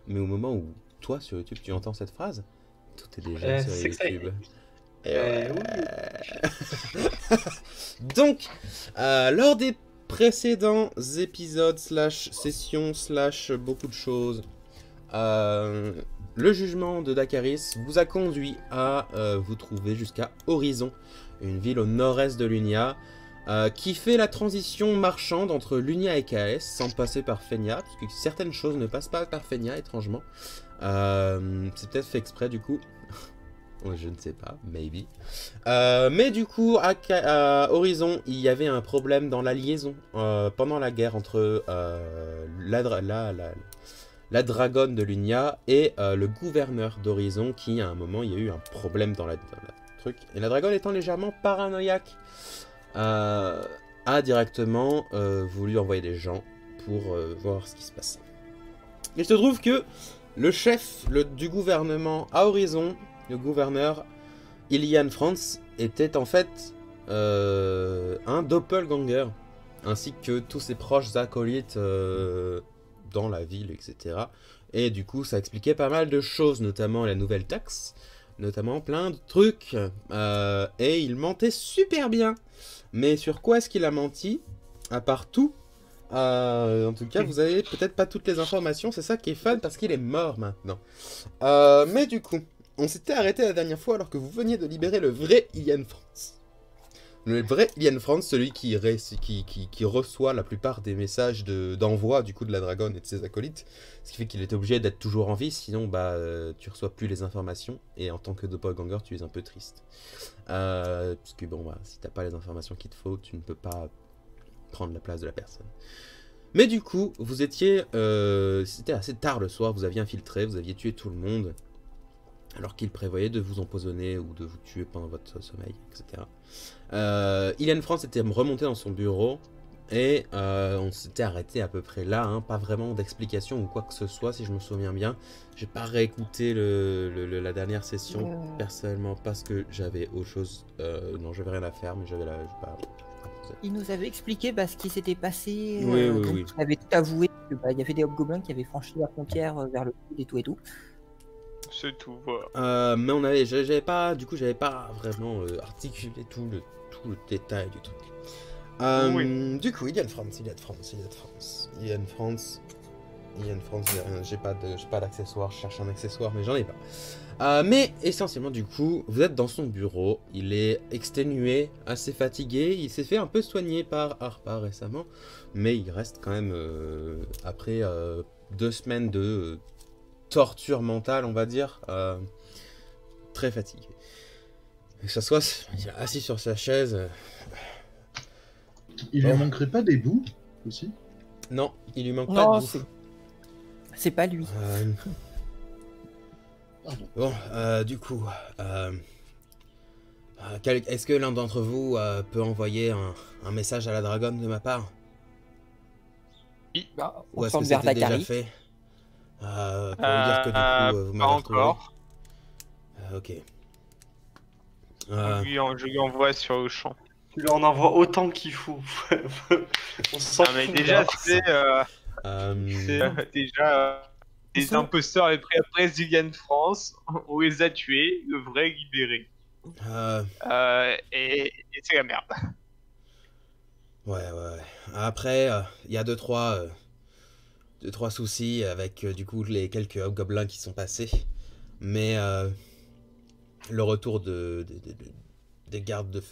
Mais au moment où toi sur YouTube tu entends cette phrase, tout est déjà sur C'est que ça. YouTube. Et ouais. Oui. Donc, lors des précédents épisodes slash sessions slash beaucoup de choses, euh, le jugement de Dakaris vous a conduit à vous trouver jusqu'à Horizon, une ville au nord-est de Lunia, qui fait la transition marchande entre Lunia et KS sans passer par Fenia, parce que certaines choses ne passent pas par Fenia, étrangement. C'est peut-être fait exprès du coup. Je ne sais pas, maybe. Mais du coup, à Horizon, il y avait un problème dans la liaison pendant la guerre entre la dragonne de Lunia et le gouverneur d'Horizon, qui à un moment, il y a eu un problème dans la truc. Et la dragonne étant légèrement paranoïaque, a directement voulu envoyer des gens pour voir ce qui se passe. Il se trouve que le chef du gouvernement à Horizon, le gouverneur Ilian Franz, était en fait un doppelganger, ainsi que tous ses proches acolytes dans la ville, etc. Et du coup, ça expliquait pas mal de choses, notamment la nouvelle taxe, notamment plein de trucs. Et il mentait super bien. Mais sur quoi est-ce qu'il a menti? À part tout. En tout cas, vous avez peut-être pas toutes les informations, c'est ça qui est fun parce qu'il est mort maintenant. Mais du coup, on s'était arrêté la dernière fois alors que vous veniez de libérer le vrai Ilian Franz. Le vrai Ilian Franz, celui qui reçoit la plupart des messages d'envoi du coup de la dragonne et de ses acolytes. Ce qui fait qu'il était obligé d'être toujours en vie, sinon bah tu reçois plus les informations. Et en tant que doppelganger, tu es un peu triste. Parce que bon, bah, si t'as pas les informations qu'il te faut, tu ne peux pas prendre la place de la personne. Mais du coup, vous étiez... c'était assez tard le soir, vous aviez infiltré, vous aviez tué tout le monde. Alors qu'il prévoyait de vous empoisonner ou de vous tuer pendant votre sommeil, etc. Ilian France était remonté dans son bureau et on s'était arrêté à peu près là, hein, pas vraiment d'explication ou quoi que ce soit si je me souviens bien. J'ai pas réécouté la dernière session personnellement parce que j'avais autre chose, non j'avais rien à faire mais j'avais pas... Il nous avait expliqué ce qui s'était passé, Oui, donc oui. il avait tout avoué, que, il y avait des hobgoblins qui avaient franchi la frontière vers le sud et tout et tout. C'est tout, voilà. Mais j'avais pas, du coup, j'avais pas vraiment articulé tout le détail du truc. Oui. Du coup, Ilian France, j'ai pas d'accessoire, je cherche un accessoire, mais j'en ai pas. Mais essentiellement, du coup, vous êtes dans son bureau, il est exténué, assez fatigué, il s'est fait un peu soigner par Arpa récemment, mais il reste quand même, après 2 semaines de torture mentale, on va dire, très fatigué. Il s'assoit, il est assis sur sa chaise. Il lui manquerait pas des bouts aussi? Non, il lui manque pas de bouffe. C'est pas lui. Bon, du coup, est-ce que l'un d'entre vous peut envoyer un message à la dragonne de ma part? Oui. Ou est-ce que c'était déjà fait? Pour lui dire que du coup, vous m'avez retrouvé. Encore. Ok. Je lui envoie sur le champ. Tu lui en envoies autant qu'il faut. On s'en fout. Mais déjà, c'est déjà les imposteurs avaient pris la presse d'Ilian France, on les a tués, le vrai libéré. Et c'est la merde. Ouais. Après, il y a deux, trois soucis avec du coup les quelques hobgoblins qui sont passés. Mais le retour des gardes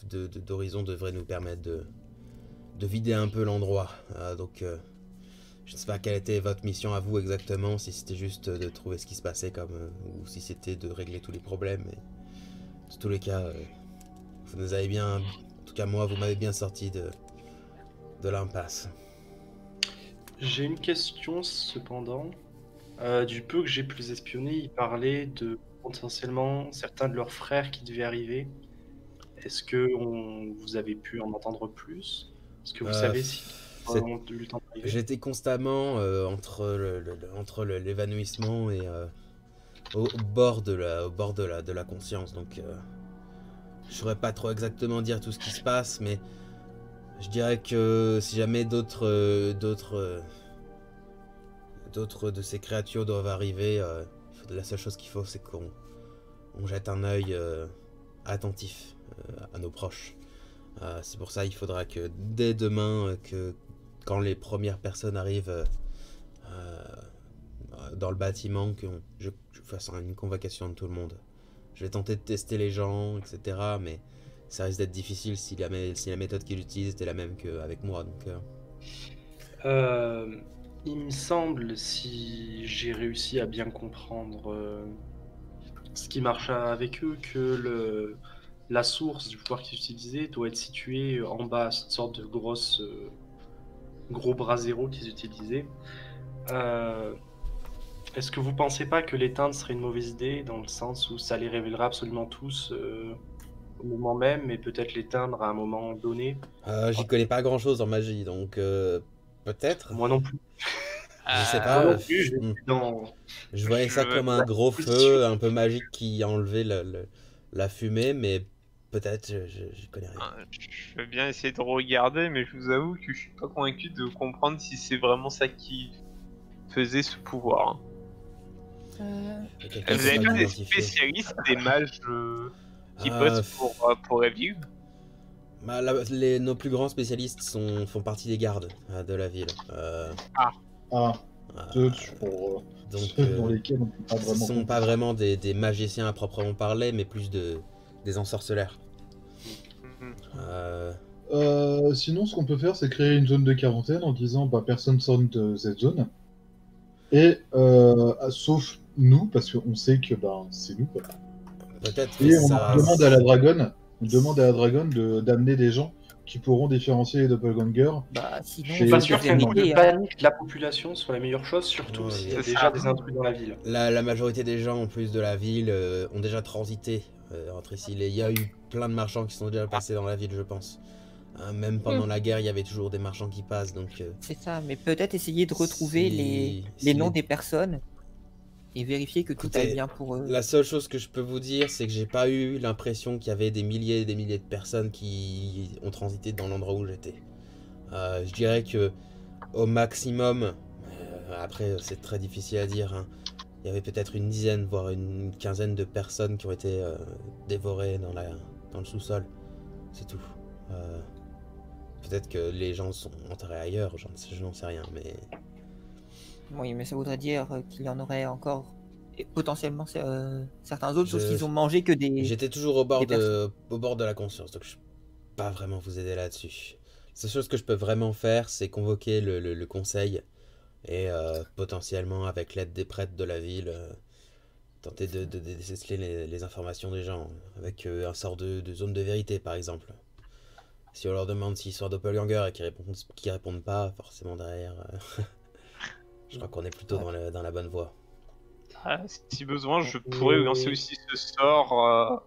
d'Horizon devrait nous permettre de vider un peu l'endroit. Donc, je ne sais pas quelle était votre mission à vous exactement, si c'était juste de trouver ce qui se passait ou si c'était de régler tous les problèmes. Mais dans tous les cas, vous nous avez bien... En tout cas, moi, vous m'avez bien sorti de l'impasse. J'ai une question cependant. Du peu que j'ai pu les espionner, ils parlaient de potentiellement certains de leurs frères qui devaient arriver. Est-ce que vous avez pu en entendre plus? Est-ce que vous savez si ont eu le temps d'arriver? J'étais constamment entre l'évanouissement et au bord de la conscience, donc je saurais pas trop exactement dire tout ce qui se passe, mais je dirais que si jamais d'autres d'autres de ces créatures doivent arriver, la seule chose qu'il faut, c'est qu'on jette un œil attentif à nos proches. C'est pour ça il faudra que dès demain, quand les premières personnes arrivent dans le bâtiment, que je fasse une convocation de tout le monde. Je vais tenter de tester les gens, etc. Mais ça risque d'être difficile si la méthode qu'il utilise était la même qu'avec moi. Donc, il me semble, si j'ai réussi à bien comprendre ce qui marche avec eux, que la source du pouvoir qu'ils utilisaient doit être située en bas, cette sorte de gros bras zéro qu'ils utilisaient. Est-ce que vous pensez pas que l'éteindre serait une mauvaise idée, dans le sens où ça les révélera absolument tous au moment même, mais peut-être l'éteindre à un moment donné? j'y connais pas grand chose en magie, donc peut-être. Moi non plus. Je sais Moi pas. non plus, Je voyais ça comme un gros feu un peu magique qui enlevait la fumée, mais peut-être, je connais rien. Je veux bien essayer de regarder, mais je vous avoue que je suis pas convaincu de comprendre si c'est vraiment ça qui faisait ce pouvoir. Vous avez pas des spécialistes, des mages qui bossent pour Evil? Nos plus grands spécialistes font partie des gardes de la ville. Donc, dans lesquels on peut pas ce vraiment sont pas vraiment des magiciens à proprement parler, mais plus des ensorceleurs. Sinon, ce qu'on peut faire, c'est créer une zone de quarantaine en disant personne sort de cette zone. Et sauf nous, parce qu'on sait que c'est nous. Quoi. Peut-être. Et on demande à la dragonne d'amener des gens qui pourront différencier les doppelgangers. Je suis pas sûr qu'un coup de panique de la population soit la meilleure chose, surtout s'il y a déjà des intrus dans la ville. La majorité des gens, en plus de la ville, ont déjà transité entre ici. Il y a eu plein de marchands qui sont déjà passés dans la ville, je pense. Même pendant la guerre, il y avait toujours des marchands qui passent, donc... C'est ça, mais peut-être essayer de retrouver les noms des personnes et vérifier que tout aille bien pour eux. La seule chose que je peux vous dire, c'est que j'ai pas eu l'impression qu'il y avait des milliers et des milliers de personnes qui ont transité dans l'endroit où j'étais. Je dirais que au maximum, après c'est très difficile à dire, hein, il y avait peut-être une dizaine, voire une quinzaine de personnes qui ont été dévorées dans le sous-sol. C'est tout. Peut-être que les gens sont enterrés ailleurs, je n'en sais rien, mais... Oui, mais ça voudrait dire qu'il y en aurait encore, et potentiellement certains autres, sauf qu'ils ont mangé que des... J'étais toujours au bord de la conscience, donc je peux pas vraiment vous aider là-dessus. La seule chose que je peux vraiment faire, c'est convoquer le conseil, et potentiellement, avec l'aide des prêtres de la ville, tenter de déceler les informations des gens, avec un sort de zone de vérité, par exemple. Si on leur demande s'ils sont doppelganger et qu'ils répondent pas, forcément derrière, je crois qu'on est plutôt dans la bonne voie. Si besoin, je pourrais lancer aussi ce sort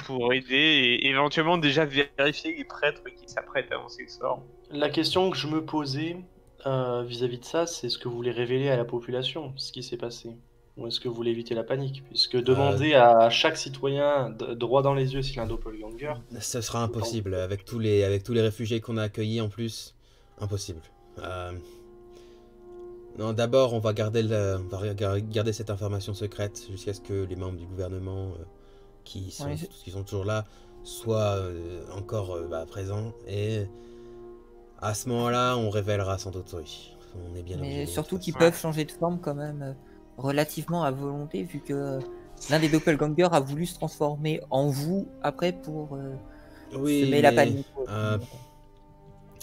pour aider et éventuellement déjà vérifier les prêtres qui s'apprêtent à lancer le sort. La question que je me posais vis-à-vis de ça, c'est est-ce que vous voulez révéler à la population ce qui s'est passé? Ou est-ce que vous voulez éviter la panique? Puisque demander à chaque citoyen droit dans les yeux s'il a un doppelganger... Ce sera impossible, avec tous les réfugiés qu'on a accueillis en plus. Impossible. Non, d'abord, on va garder cette information secrète jusqu'à ce que les membres du gouvernement qui sont toujours là soient encore présents. Et à ce moment-là, on révélera sans doute, oui. On est bien mais surtout qu'ils peuvent changer de forme quand même relativement à volonté, vu que l'un des doppelgangers a voulu se transformer en vous après pour semer la panique.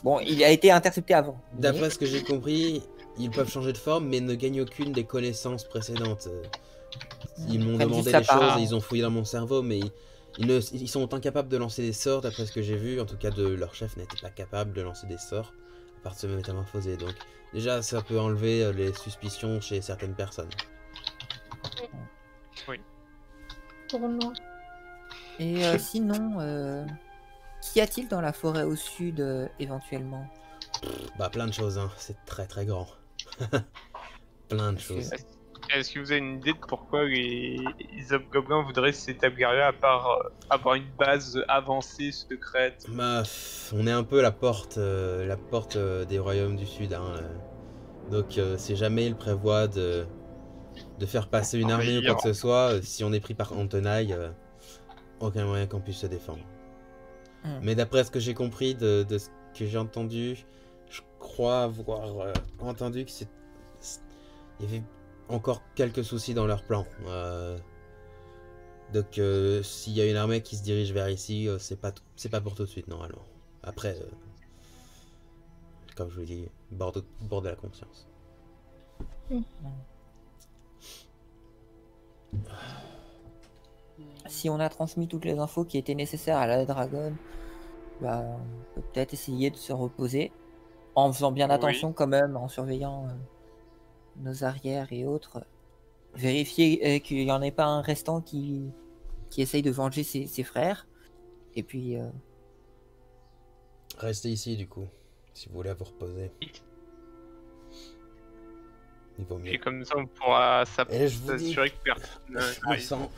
Bon, il a été intercepté avant. D'après ce que j'ai compris, ils peuvent changer de forme, mais ne gagnent aucune des connaissances précédentes. Ils m'ont demandé des choses et ils ont fouillé dans mon cerveau, mais ils sont incapables de lancer des sorts, d'après ce que j'ai vu. En tout cas, leur chef n'était pas capable de lancer des sorts, à part de se métamorphoser. Donc, déjà, ça peut enlever les suspicions chez certaines personnes. Oui. Pour moi. Et sinon, qu'y a-t-il dans la forêt au sud, éventuellement? Plein de choses, hein. C'est très très grand. Plein de choses. Est-ce que vous avez une idée de pourquoi les hobgoblins voudraient s'établir là, à part avoir une base avancée secrète? On est un peu la porte des royaumes du sud, hein. Donc si jamais il prévoit de faire passer une armée ou quoi que ce soit, si on est pris en tenaille, aucun moyen qu'on puisse se défendre. Mais d'après ce que j'ai compris de ce que j'ai entendu, je crois avoir entendu que il y avait encore quelques soucis dans leur plan. Donc s'il y a une armée qui se dirige vers ici, c'est pas pour tout de suite normalement. Après, comme je vous dis, bord de la conscience. Si on a transmis toutes les infos qui étaient nécessaires à la dragonne, bah, on peut peut-être essayer de se reposer, en faisant bien attention quand même, en surveillant nos arrières et autres. Vérifier qu'il n'y en ait pas un restant qui essaye de venger ses frères. Et puis... Restez ici du coup, si vous voulez vous reposer. Il vaut mieux. Et comme ça on pourra s'assurer que personne je me sens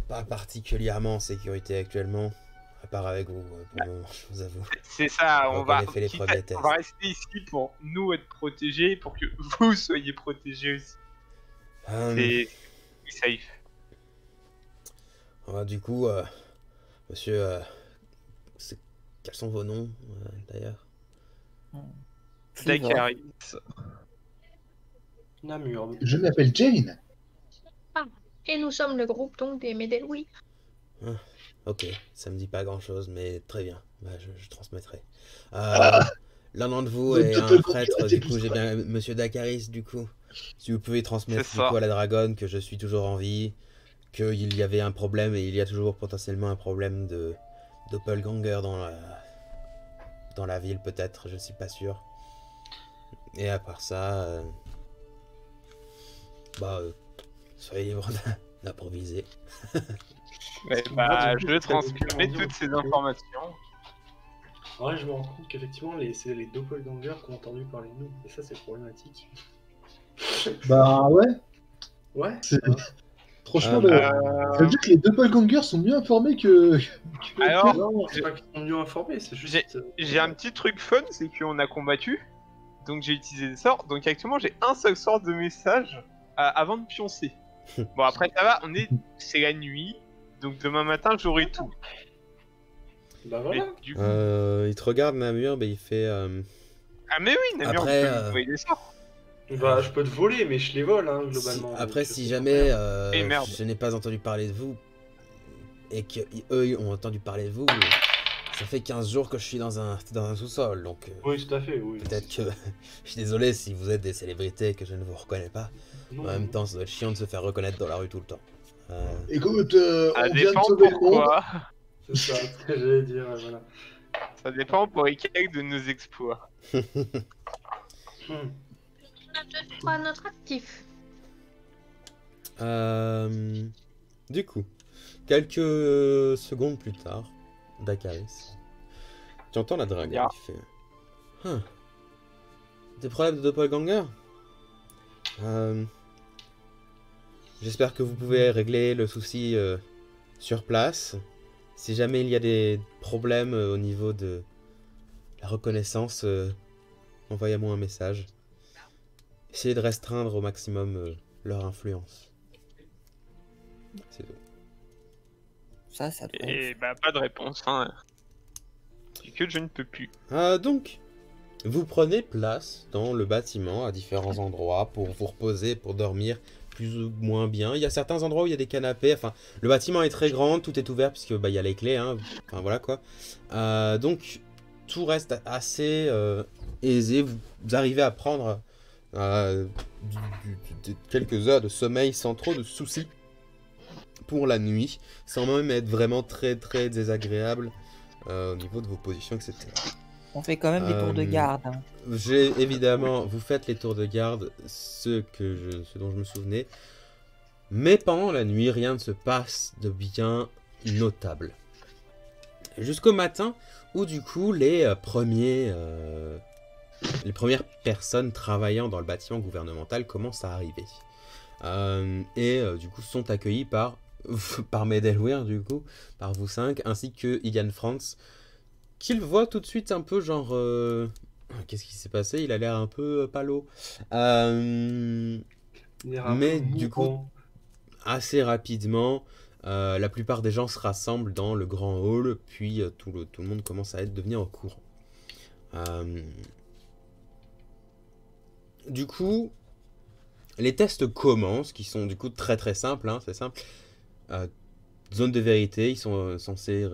pas particulièrement en sécurité actuellement, à part avec vous, pour le moment, je vous avoue. C'est ça, on va rester ici pour nous être protégés, pour que vous soyez protégés aussi. C'est safe. Du coup, monsieur, quels sont vos noms d'ailleurs? Dakaris. Namur. Je m'appelle Jane. Ah, et nous sommes le groupe donc des Medelwi. Ok, ça me dit pas grand chose, mais très bien, bah, je transmettrai. L'un d'entre vous est un prêtre, du coup j'ai bien monsieur Dakaris, du coup. Si vous pouvez transmettre du coup à la dragonne que je suis toujours en vie, qu'il y avait un problème et il y a toujours potentiellement un problème de doppelganger dans la ville peut-être, je suis pas sûr. Et à part ça, soyez libre d'improviser. Je transmets toutes ces informations. Ouais, je me rends compte qu'effectivement, c'est les doppelgangers qui ont entendu parler de nous. Et ça, c'est problématique. Bah ouais. Ouais. Franchement, ça veut dire que les doppelgangers sont mieux informés que... Alors, non, c'est pas qu'ils sont mieux informés, c'est juste... J'ai un petit truc fun, c'est qu'on a combattu. Donc j'ai utilisé des sorts. Donc actuellement, j'ai un seul sort de message avant de pioncer. Bon, après, ça va, c'est la nuit. Donc demain matin, j'aurai tout. Bah voilà. Il te regarde, Namur, mais il fait... Ah mais oui, Namur, après, vous pouvez des sorts. Bah, je peux te voler, mais je les vole, hein, globalement. Après, si jamais je n'ai pas entendu parler de vous, et qu'eux ont entendu parler de vous, ça fait 15 jours que je suis dans un sous-sol, donc... oui, tout à fait, oui. Peut-être que... je suis désolé si vous êtes des célébrités et que je ne vous reconnais pas. Non. En même temps, ça doit être chiant de se faire reconnaître dans la rue tout le temps. Écoute, on vient de sauver le monde. C'est ça, ce que j'allais dire, voilà. Ça dépend pour lesquels de nos exploits. À notre actif. Du coup, quelques secondes plus tard, Dakaris, tu entends la dragonne qui fait... Des problèmes de doppelganger? J'espère que vous pouvez régler le souci sur place. Si jamais il y a des problèmes au niveau de la reconnaissance, envoyez-moi un message. Essayez de restreindre au maximum leur influence. C'est tout. Ça Et bah pas de réponse, hein. C'est que je ne peux plus. Donc, vous prenez place dans le bâtiment à différents endroits pour vous reposer, pour dormir plus ou moins bien. Il y a certains endroits où il y a des canapés. Enfin, le bâtiment est très grand, tout est ouvert puisque il y a les clés. Hein. Enfin voilà quoi. Donc tout reste assez aisé. Vous arrivez à prendre quelques heures de sommeil sans trop de soucis pour la nuit, sans même être vraiment très très désagréable au niveau de vos positions, etc. On fait quand même des tours de garde. Hein. Évidemment, vous faites les tours de garde, ce dont je me souvenais. Mais pendant la nuit, rien ne se passe de bien notable. Jusqu'au matin, où du coup, les premières personnes travaillant dans le bâtiment gouvernemental commencent à arriver. Du coup, sont accueillis par Medelwir, du coup, par vous cinq, ainsi que Ilian Franz, qu'il voit tout de suite un peu genre Qu'est-ce qui s'est passé? Il a l'air un peu palo. Il est un Mais peu du coup, mourant. assez rapidement, la plupart des gens se rassemblent dans le grand hall, puis tout le monde commence à devenir au courant. Du coup, les tests commencent, qui sont du coup très très simples, hein, c'est simple. Zone de vérité, ils sont censés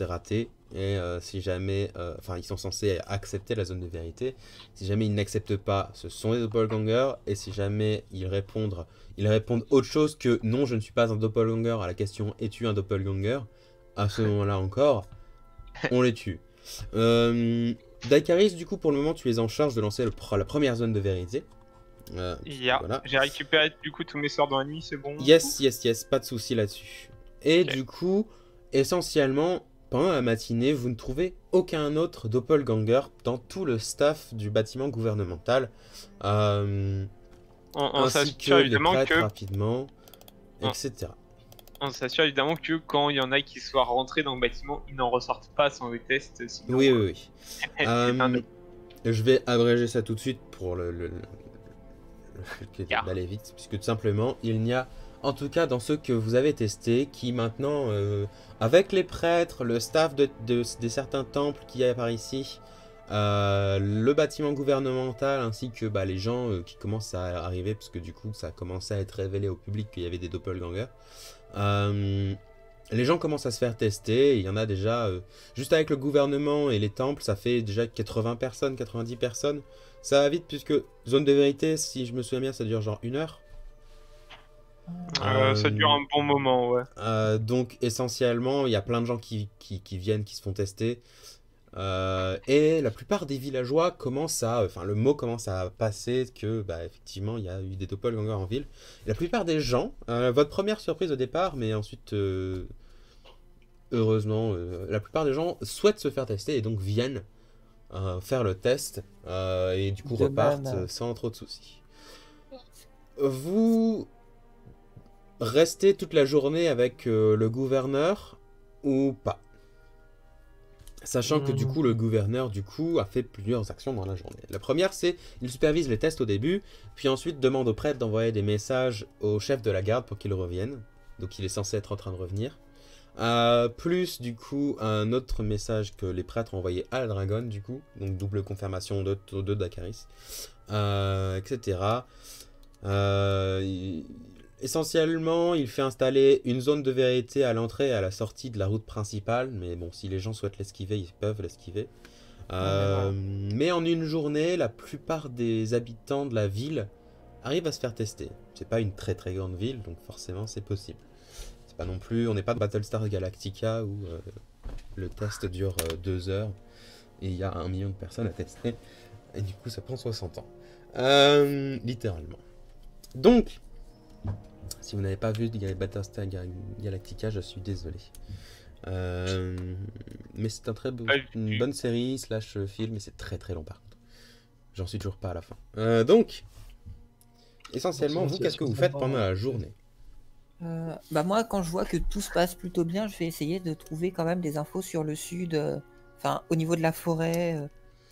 rater, et si jamais, enfin ils sont censés accepter la zone de vérité. Si jamais ils n'acceptent pas, ce sont des doppelgangers, et si jamais ils répondent autre chose que non, je ne suis pas un doppelganger à la question es-tu un doppelganger, à ce moment-là encore, on les tue. Dakaris, du coup, pour le moment, tu es en charge de lancer la première zone de vérité. Voilà. J'ai récupéré du coup tous mes sorts dans la nuit, c'est bon? Yes, pas de souci là-dessus. Et Ok. du coup, essentiellement, pendant la matinée, vous ne trouvez aucun autre doppelganger dans tout le staff du bâtiment gouvernemental. On Ainsi s'assure que les évidemment prêtres que rapidement, on- etc. on s'assure évidemment que quand il y en a qui soient rentrés dans le bâtiment, ils n'en ressortent pas sans les tests. Sinon, Oui. c'est un Je vais abréger ça tout de suite pour le fait Car. d'aller vite, puisque tout simplement, il n'y a, en tout cas dans ceux que vous avez testés, qui maintenant, avec les prêtres, le staff des certains temples qu'il y a par ici, le bâtiment gouvernemental, ainsi que les gens qui commencent à arriver, parce que du coup, ça a commencé à être révélé au public qu'il y avait des doppelgangers. Les gens commencent à se faire tester, et il y en a déjà, juste avec le gouvernement et les temples, ça fait déjà 80 personnes, 90 personnes. Ça va vite, puisque zone de vérité, si je me souviens bien, ça dure genre 1 heure. Ça dure un bon moment, ouais. Donc essentiellement, il y a plein de gens qui viennent, qui se font tester. Et la plupart des villageois commencent enfin le mot commence à passer que effectivement il y a eu des doppelgangers en ville. Et la plupart des gens, votre première surprise au départ, mais ensuite heureusement, la plupart des gens souhaitent se faire tester et donc viennent faire le test et du coup De repartent même. sans trop de soucis. Vous restez toute la journée avec le gouverneur ou pas? Sachant que du coup, le gouverneur a fait plusieurs actions dans la journée. La première, c'est il supervise les tests au début, puis ensuite demande aux prêtres d'envoyer des messages au chef de la garde pour qu'il revienne. Donc il est censé être en train de revenir. Plus du coup un autre message que les prêtres ont envoyé à la dragonne, du coup, donc double confirmation de Dakaris, etc. Essentiellement, il fait installer une zone de vérité à l'entrée et à la sortie de la route principale, mais bon, si les gens souhaitent l'esquiver, ils peuvent l'esquiver. Mais en une journée, la plupart des habitants de la ville arrivent à se faire tester. C'est pas une très très grande ville, donc forcément c'est possible. C'est pas non plus, on n'est pas dans Battlestar Galactica où le test dure 2 heures et il y a 1 million de personnes à tester, et du coup ça prend 60 ans. Littéralement. Donc, si vous n'avez pas vu Battlestar Galactica, je suis désolé. Mais c'est une bonne série / film, et c'est très très long par contre. J'en suis toujours pas à la fin. Donc, essentiellement, vous, qu'est-ce que vous faites pendant la journée? Moi, quand je vois que tout se passe plutôt bien, je vais essayer de trouver quand même des infos sur le sud, enfin au niveau de la forêt,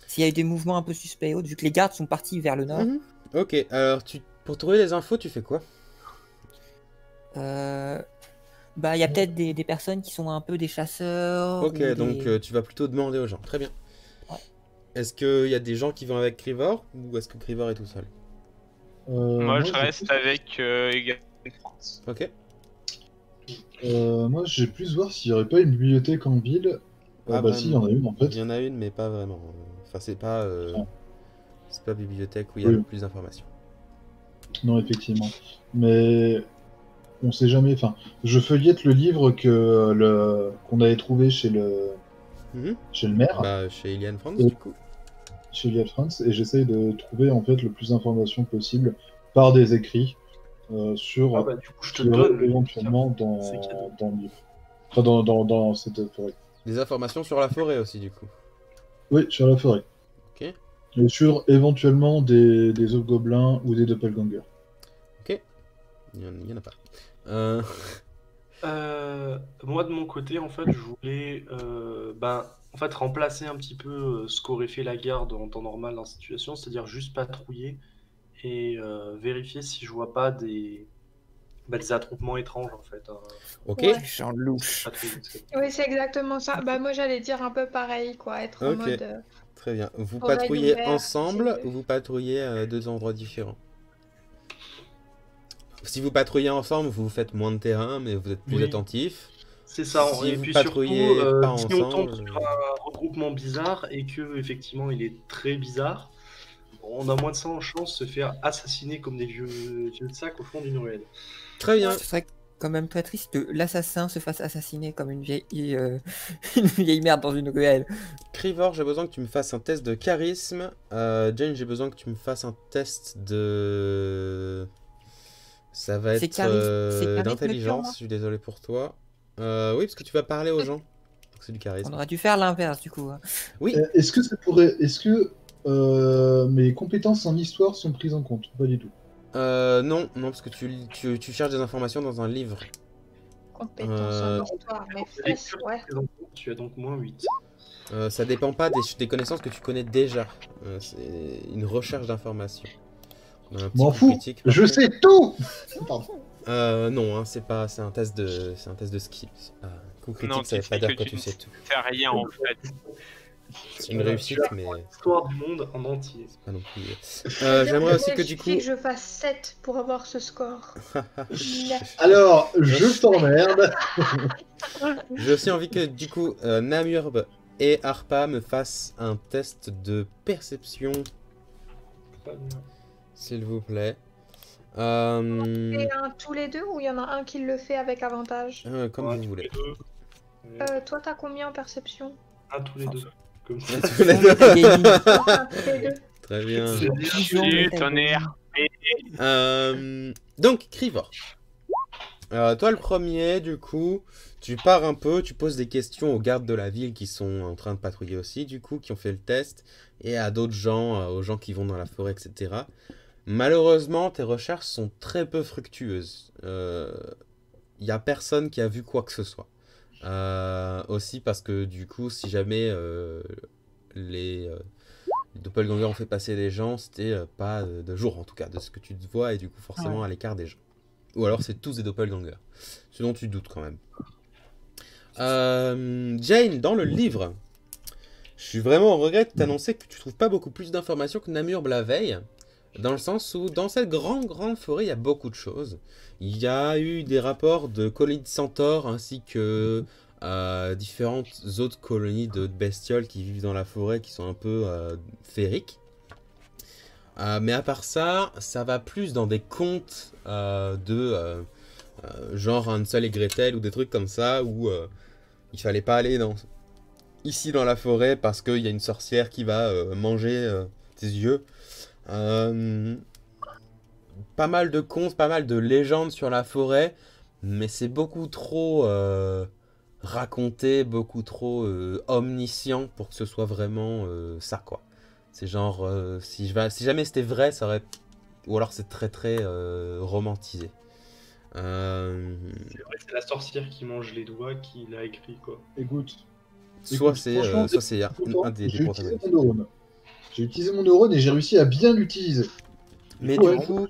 s'il y a eu des mouvements un peu suspects et autres, vu que les gardes sont partis vers le nord. Ok, alors pour trouver les infos, tu fais quoi? Il y a peut-être des personnes qui sont un peu des chasseurs. Ok, donc tu vas plutôt demander aux gens. Très bien. Ouais. Est-ce qu'il y a des gens qui vont avec Krivor, ou est-ce que Krivor est tout seul? Moi, je reste avec France. Ok. Moi, j'ai plus voir s'il n'y aurait pas une bibliothèque en ville. Si, il y en a une en fait. Il y en a une, mais pas vraiment. Enfin, c'est pas bibliothèque où il y a Oui. le plus d'informations. Non, effectivement. Mais on sait jamais. Enfin, je feuillette le livre qu'on avait trouvé chez le maire. Chez Ilian France, Et- du coup. Chez Iliad France, et j'essaye de trouver en fait le plus d'informations possible par des écrits sur du coup, je te ce qu'il y aurait donne éventuellement C'est cadeau. dans le livre. Enfin, dans cette forêt. Des informations sur la forêt aussi, du coup. Oui, sur la forêt. Ok. Et sur éventuellement des hobgoblins ou des doppelgangers. Ok. Il y en a pas. Moi, de mon côté, en fait, je voulais en fait, remplacer un petit peu ce qu'aurait fait la garde en temps normal dans cette situation, c'est-à-dire juste patrouiller et vérifier si je vois pas des attroupements étranges, en fait. Ok. Ouais. Jean louche. Patrouiller, Oui, c'est exactement ça. Bah, moi, j'allais dire un peu pareil, quoi. Être en Ok. mode Très bien. Vous oreille patrouillez ouverte, ensemble c'est- ou vous patrouillez à deux endroits différents? Si vous patrouillez ensemble, vous faites moins de terrain, mais vous êtes plus Oui. attentif. C'est ça. Si Et vous puis patrouillez surtout, pas si on tombe ensemble, sur un regroupement bizarre et que effectivement il est très bizarre, on a moins de 100 chances de se faire assassiner comme des vieux sacs au fond d'une ruelle. très bien. Ce serait quand même très triste que l'assassin se fasse assassiner comme une vieille, une vieille merde dans une ruelle. Crivor, j'ai besoin que tu me fasses un test de charisme. Jane, j'ai besoin que tu me fasses un test de... Ça va C'est être charisme d'intelligence, purement. je suis désolé pour toi. Oui, parce que tu vas parler aux gens. Donc c'est du charisme. On aurait dû faire l'inverse du coup. Hein. Oui, Est-ce que mes compétences en histoire sont prises en compte? Pas du tout. non, parce que tu cherches des informations dans un livre. Compétence en histoire, mais fesses, ouais. Tu as donc moins 8. Ça dépend pas des connaissances que tu connais déjà. C'est une recherche d'informations. On a un petit M'en coup fous, critique, par je contre. sais tout. Pardon. Non, hein, c'est un test de skill. C'est pas... Coup critique, Non, ça veut tu pas sais dire que que tu tu ne sais tout. sais rien en fait. C'est une réussite, mais L'histoire du monde en entier. pas non plus. C'est-à-dire J'aimerais aussi que il du suffit coup. que je fasse 7 pour avoir ce score. Alors, je t'emmerde. J'ai aussi envie que du coup Namurb et Harpa me fassent un test de perception, Pas bien. s'il vous plaît. Et tous les deux ou il y en a un qui le fait avec avantage? Comme Ouais, vous tous voulez. les deux. Toi, t'as combien en perception? Tous les deux. Comme ça. Tous les deux. Un, tous les deux. Très bien. Salut, tonnerre. Donc, Crivor. Toi le premier, du coup, tu pars un peu, tu poses des questions aux gardes de la ville qui sont en train de patrouiller aussi, du coup, qui ont fait le test, et à d'autres gens, aux gens qui vont dans la forêt, etc. Malheureusement, tes recherches sont très peu fructueuses. Il n'y a personne qui a vu quoi que ce soit. Aussi parce que du coup, si jamais les doppelgangers ont fait passer des gens, c'était pas de jour en tout cas, de ce que tu te vois, et du coup forcément à l'écart des gens. Ou alors c'est tous des doppelgangers. Ce dont tu doutes quand même. Jane, dans le livre, je suis vraiment en regret de t'annoncer que tu trouves pas beaucoup plus d'informations que Namurb la veille. Dans le sens où, dans cette grande forêt, il y a beaucoup de choses. Il y a eu des rapports de colonies de centaures, ainsi que différentes autres colonies de bestioles qui vivent dans la forêt, qui sont un peu féeriques. Mais à part ça, ça va plus dans des contes genre Hansel et Gretel ou des trucs comme ça, où il fallait pas aller ici dans la forêt parce qu'il y a une sorcière qui va manger tes yeux. Pas mal de contes, pas mal de légendes sur la forêt, mais c'est beaucoup trop raconté, beaucoup trop omniscient pour que ce soit vraiment ça, quoi. C'est genre, si jamais c'était vrai, ça aurait... Ou alors c'est très romantisé. C'est vrai, c'est la sorcière qui mange les doigts qui l'a écrit, quoi. Écoute, Soit c'est franchement, un des j'ai utilisé protagonistes. mon neurone. J'ai utilisé mon neurone et j'ai réussi à bien l'utiliser. Mais Ouais, du coup,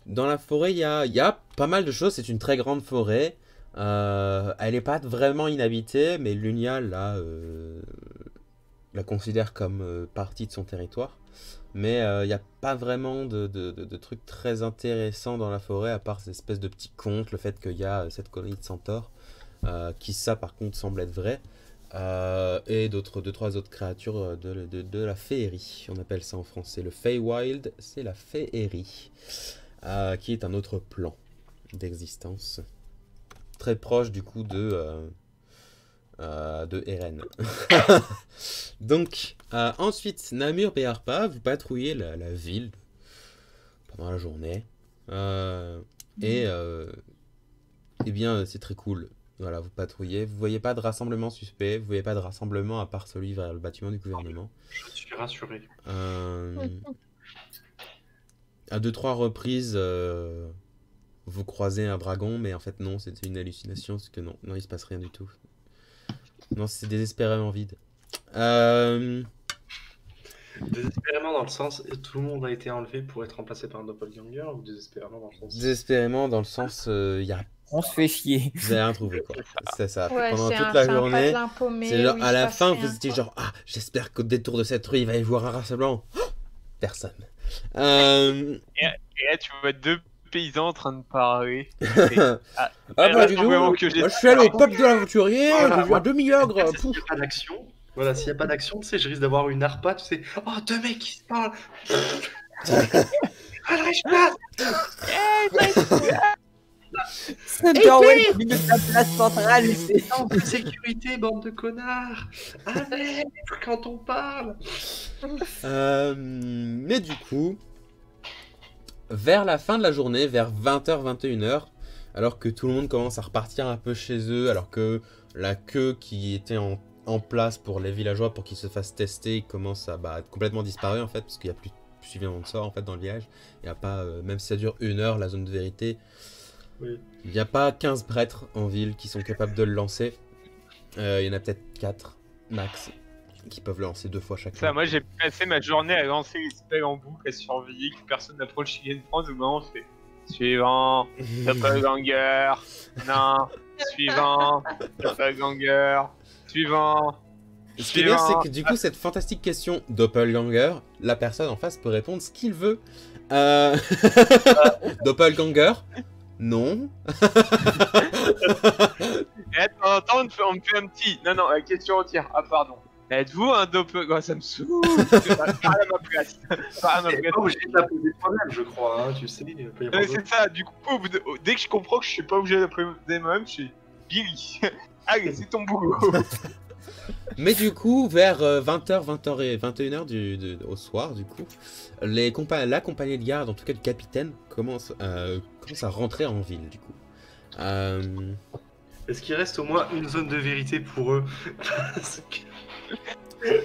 dans la forêt, il y a pas mal de choses. C'est une très grande forêt. Elle n'est pas vraiment inhabitée, mais Lunia la considère comme partie de son territoire. Mais il n'y a pas vraiment de trucs très intéressants dans la forêt, à part ces espèces de petits contes, le fait qu'il y a cette colonie de centaures, qui ça par contre semble être vrai, et deux, trois autres créatures de la féerie. On appelle ça en français le Feywild, c'est la féerie, qui est un autre plan d'existence. Très proche du coup de Eren. Donc, ensuite, Namurb et Harpa, vous patrouillez la ville pendant la journée. Et bien, c'est très cool. Voilà, vous patrouillez. Vous voyez pas de rassemblement suspect. Vous voyez pas de rassemblement à part celui vers le bâtiment du gouvernement. Je suis rassuré. À 2-3 reprises, vous croisez un dragon, mais en fait non, c'était une hallucination, parce que non, il se passe rien du tout. Non, c'est désespérément vide. Désespérément dans le sens, tout le monde a été enlevé pour être remplacé par un doppelganger ou désespérément dans le sens... Désespérément dans le sens, y a... On se fait chier. Vous avez rien trouvé, quoi. C'est ça. Ouais, Pendant c'est toute un- la c'est un journée, patelin paumé c'est genre, où il à se la passe fin, rien, vous étiez quoi. genre, ah, j'espère qu'au détour de cette rue, il va y avoir un rassemblement. Personne. Et là, tu vois deux paysans en train de parler. Ah bah du coup, moi je suis allé au peuple de l'aventurier, Voilà, j'ai vu un demi-ogre. S'il n'y a pas d'action, voilà, s'il n'y a pas d'action, tu sais, je risque d'avoir une arpa, tu sais. Oh, deux mecs qui se parlent. Allez, pas. Thunderwave au milieu de la place centrale. En sécurité, bande de connards. Allez, quand on parle. Mais du coup, vers la fin de la journée, vers 20h, 21h, alors que tout le monde commence à repartir un peu chez eux, alors que la queue qui était en place pour les villageois pour qu'ils se fassent tester commence à être complètement disparu en fait, parce qu'il n'y a plus suffisamment de sorts en fait dans le village. Il n'y a pas, même si ça dure 1 heure, la zone de vérité, Oui. il n'y a pas 15 prêtres en ville qui sont capables de le lancer. Il y en a peut-être 4 max qui peuvent le lancer 2 fois chacun. Ça, moi j'ai passé ma journée à lancer les spells en boucle, à surveiller que personne n'approche Chicken France. Au moment on fait suivant, doppelganger, non, suivant, doppelganger, suivant. Ce qui est bien, c'est que du coup, cette fantastique question doppelganger, la personne en face peut répondre ce qu'il veut. Doppelganger? Non. Et là, de temps en temps, on me fait un petit. Non, la question entière. Ah, pardon. Êtes-vous un doppelganger? Ça me saoule. Pas à ma place. Pas à ma T'es place. pas obligé de la poser toi-même, je crois, hein, tu sais. Il peut y avoir C'est ça, du coup, dès que je comprends que je suis pas obligé de la poser moi-même, je suis Billy. Allez, c'est ton boulot. Mais du coup, vers 20h, 20h et 21h au soir, du coup, la compagnie de garde, en tout cas du capitaine, commence à rentrer en ville, du coup. Est-ce qu'il reste au moins une zone de vérité pour eux? Parce que...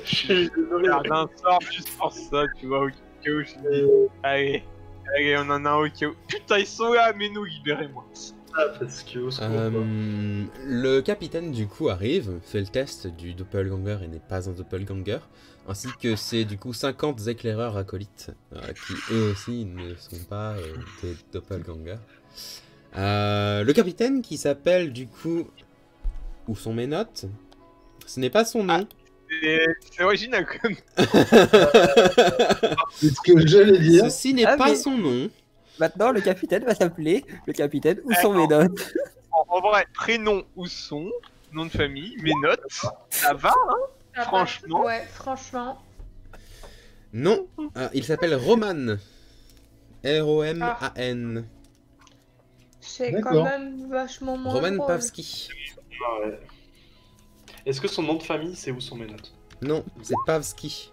Je suis désolé. Garde un sort juste pour ça, tu vois, au cas où je dis. Allez, on en a un au cas où. Putain, ils sont là, mais nous, libérez-moi. Parce que au secours, quoi. Le capitaine du coup arrive, fait le test du doppelganger et n'est pas un doppelganger, ainsi que ses du coup 50 éclaireurs acolytes qui eux aussi ne sont pas des doppelgangers. Le capitaine qui s'appelle du coup... Où sont mes notes? Ce n'est pas son nom. C'est original comme. C'est ce que j'allais dire. Ceci n'est pas son nom. Maintenant, le capitaine va s'appeler le capitaine où sont mes notes. En vrai, prénom ou son, nom de famille, mes notes, ça va, hein? Franchement. Ouais, franchement. Non, il s'appelle Roman. R-O-M-A-N. C'est D'accord. quand même vachement moins Roman drôle. Pavsky. Ah ouais. Est-ce que son nom de famille, c'est où sont mes notes? Non, c'est Pavsky.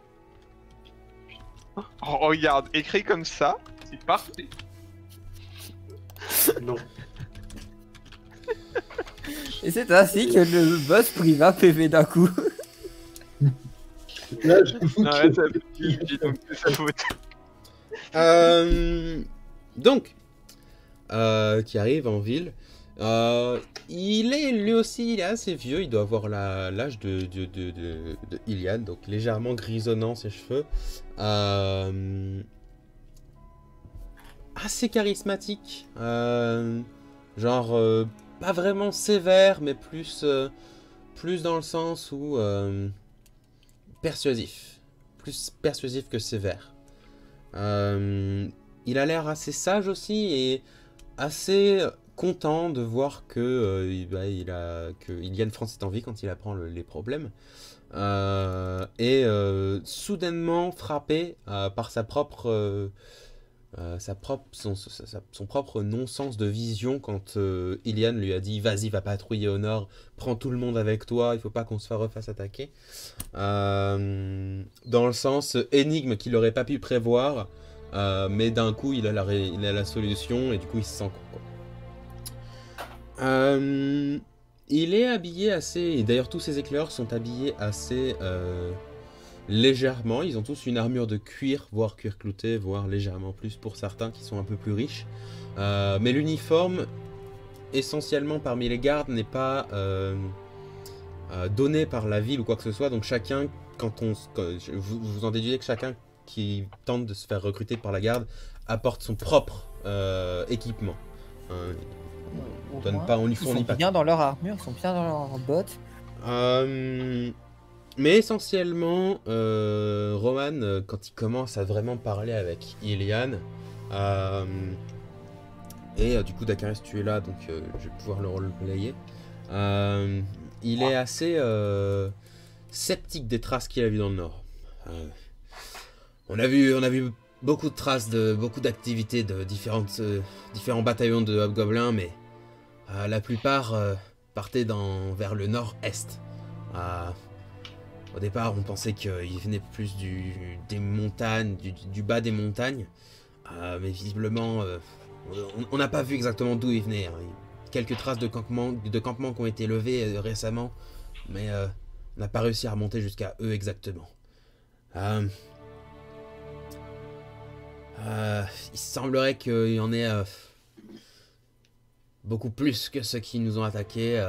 Oh, regarde, écrit comme ça, c'est parfait. Non. Et c'est ainsi que le boss priva PV d'un coup. Là, je fous Non, que- ça fait donc c'est sa faute. Donc, qui arrive en ville. Il est lui aussi, il est assez vieux, il doit avoir l'âge de Iliad, donc légèrement grisonnant ses cheveux. Assez charismatique. Genre, pas vraiment sévère, mais plus dans le sens où persuasif. Plus persuasif que sévère. Il a l'air assez sage aussi et assez content de voir que Ilian France est en vie quand il apprend les problèmes. Et soudainement frappé par son propre non-sens de vision quand Ilian lui a dit « Vas-y, va patrouiller au nord, prends tout le monde avec toi, il faut pas qu'on se refasse attaquer. » Dans le sens énigme qu'il n'aurait pas pu prévoir, mais d'un coup il a la solution et du coup il se sent con, quoi. Il est habillé assez... Et d'ailleurs tous ces éclaireurs sont habillés assez... légèrement, ils ont tous une armure de cuir, voire cuir clouté, voire légèrement plus pour certains qui sont un peu plus riches. Mais l'uniforme, essentiellement parmi les gardes, n'est pas donné par la ville ou quoi que ce soit, donc chacun vous en déduisez que chacun qui tente de se faire recruter par la garde apporte son propre équipement. On lui fournit ils sont bien dans leur armure, ils sont bien dans leurs bottes. Mais essentiellement, Roman, quand il commence à vraiment parler avec Ilian, et du coup Dakaris tu es là, donc je vais pouvoir le roleplayer, il est assez sceptique des traces qu'il a vues dans le Nord. On a vu beaucoup de traces de beaucoup d'activités de différents bataillons de hobgoblins, mais la plupart partaient vers le nord-est. Au départ, on pensait qu'ils venaient plus des montagnes, du bas des montagnes, mais visiblement, on n'a pas vu exactement d'où ils venaient. Hein. Quelques traces de campements qui ont été levés récemment, mais on n'a pas réussi à remonter jusqu'à eux exactement. Il semblerait qu'il y en ait beaucoup plus que ceux qui nous ont attaqués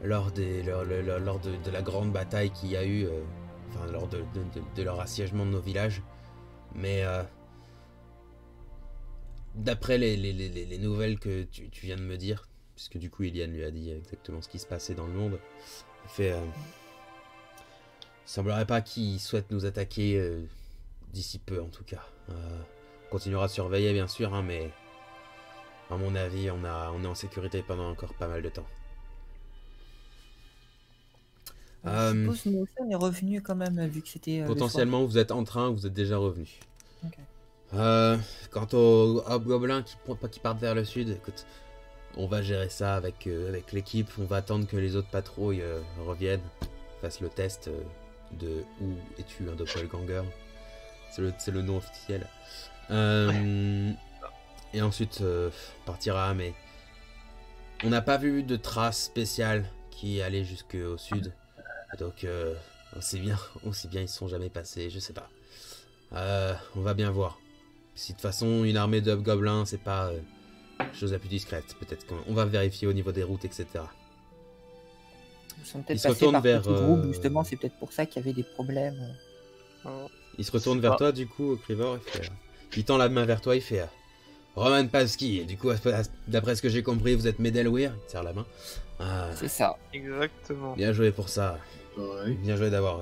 lors de la grande bataille qu'il y a eu, lors de leur assiégement de nos villages. Mais d'après les nouvelles que tu viens de me dire, puisque du coup Ilian lui a dit exactement ce qui se passait dans le monde, il fait... il semblerait pas qu'ils souhaitent nous attaquer d'ici peu en tout cas. On continuera de surveiller bien sûr, hein, mais à mon avis on est en sécurité pendant encore pas mal de temps. Je suppose nous aussi on est revenu quand même vu que c'était... potentiellement vous êtes en train, vous êtes déjà revenu. Okay. Quant aux hobgoblins qui partent vers le sud, écoute, on va gérer ça avec l'équipe, on va attendre que les autres patrouilles reviennent, fassent le test de où es-tu un doppelganger. C'est le nom officiel. Et ensuite on partira, mais on n'a pas vu de traces spéciales qui allaient jusqu'au sud. Donc aussi bien ils sont jamais passés, je sais pas. On va bien voir. Si de toute façon une armée de hobgoblins c'est pas chose la plus discrète, peut-être qu'on va vérifier au niveau des routes, etc. Ils sont peut-être passés par petits groupes, justement, c'est peut-être pour ça qu'il y avait des problèmes. Il se retourne vers toi, du coup, Krivor, il tend la main vers toi, il fait Roman Pavsky, du coup, d'après ce que j'ai compris, vous êtes Medelwir, il te serre la main. C'est ça. Exactement. Bien joué pour ça. Ouais. Bien joué d'avoir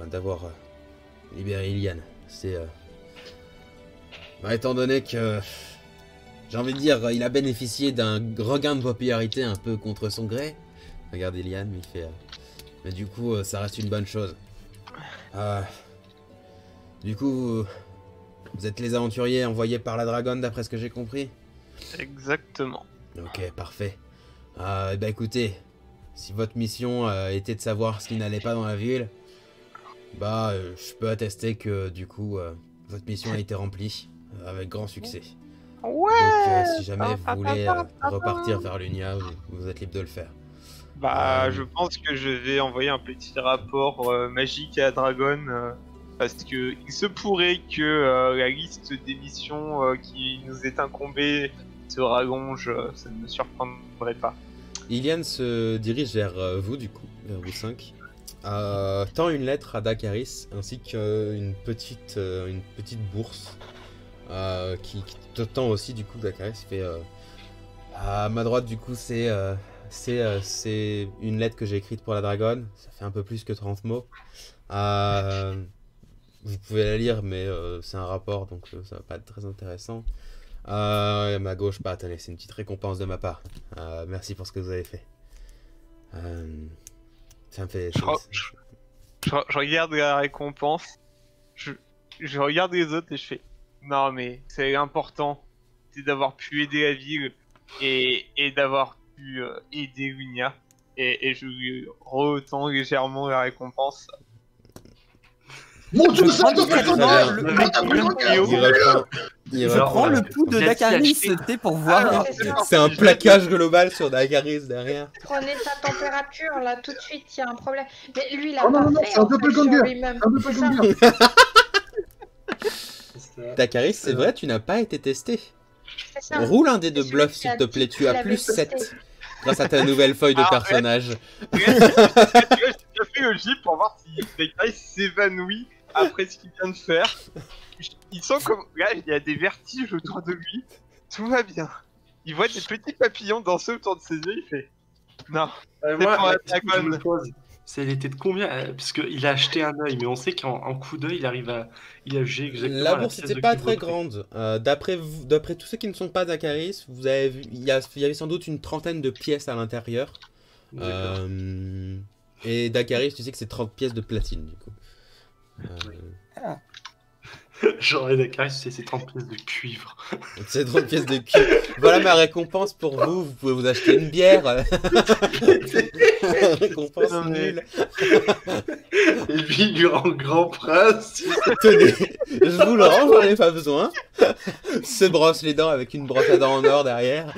libéré Ilian. C'est... étant donné que... J'ai envie de dire, il a bénéficié d'un regain de popularité un peu contre son gré. Regarde Ilian, il fait... mais du coup, ça reste une bonne chose. Du coup, vous êtes les aventuriers envoyés par la dragonne, d'après ce que j'ai compris? Exactement. Ok, parfait. Écoutez, si votre mission était de savoir ce qui n'allait pas dans la ville, je peux attester que du coup, votre mission a été remplie avec grand succès. Ouais. Donc, si jamais vous voulez repartir vers l'Unia, vous êtes libre de le faire. Je pense que je vais envoyer un petit rapport magique à Dragon, parce que il se pourrait que la liste des missions qui nous est incombée se rallonge, ça ne me surprendrait pas. Ilian se dirige vers vous, du coup, vers vous 5. Tend une lettre à Dakaris, ainsi qu'une petite bourse qui te tend aussi, du coup, Dakaris fait... à ma droite, du coup, c'est une lettre que j'ai écrite pour la dragonne. Ça fait un peu plus que 30 mots. Vous pouvez la lire, mais c'est un rapport, donc ça va pas être très intéressant. À ma gauche, attendez, c'est une petite récompense de ma part. Merci pour ce que vous avez fait. Ça me fait... Je regarde la récompense. Je regarde les autres et je fais... Non mais, c'est important. C'est d'avoir pu aider la ville et d'avoir pu aider l'Unia. Et je lui retends légèrement la récompense. Mon dieu, Je prends le pouls de Dakaris, c'était pour voir. C'est un plaquage global sur Dakaris derrière. Prenez sa température là tout de suite, il y a un problème. Mais lui, il a Oh non, pas non, fait, c'est un en fait, doppelganger. sur lui-même. Un C'est ça. doppelganger. Dakaris, c'est vrai, tu n'as pas été testé. C'est ça. Roule un dé de C'est bluff, celui qui s'il a te dit plaît, tu as qu'il plus avait testé. 7. Grâce à ta nouvelle feuille de personnage. Je fais biologie pour voir si Dakaris s'évanouit après ce qu'il vient de faire. Il sent comme... Là, il y a des vertiges autour de lui. Tout va bien. Il voit des petits papillons danser autour de ses yeux, il fait... Non, Moi, pour la la question que je me dragonne. pose, c'est elle était de combien? Parce qu'il a acheté un œil, mais on sait qu'en coup d'œil, il arrive à... Il a jugé exactement La à bourse pièce n'était de pas cuivre très près. grande. D'après tous ceux qui ne sont pas Dakaris, vous avez vu, il y avait sans doute une trentaine de pièces à l'intérieur. D'accord. Et Dakaris, tu sais que c'est 30 pièces de platine, du coup. Genre, Dakaris, c'est 30 pièces de cuivre. C'est 30 pièces de cul. Voilà ma récompense pour vous. Vous pouvez vous acheter une bière. Récompense Non, mais- nulle. Et puis, il lui rend grand prince. Tenez, je vous le rends, j'en ai pas besoin. Se brosse les dents avec une brosse à dents en or derrière.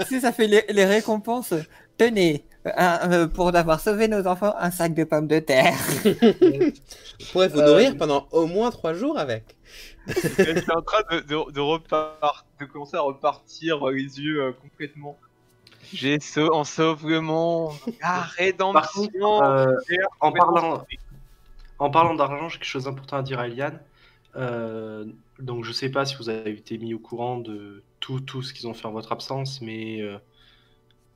Tu sais, ça fait les récompenses. Tenez, pour avoir sauvé nos enfants, un sac de pommes de terre. Vous pourrez vous nourrir pendant au moins 3 jours avec. Je suis en train de commencer à repartir les yeux complètement. On sauve le monde. Ah, Par contre, rédemption. en parlant d'argent, j'ai quelque chose d'important à dire à Eliane. Donc, je sais pas si vous avez été mis au courant de tout ce qu'ils ont fait en votre absence, mais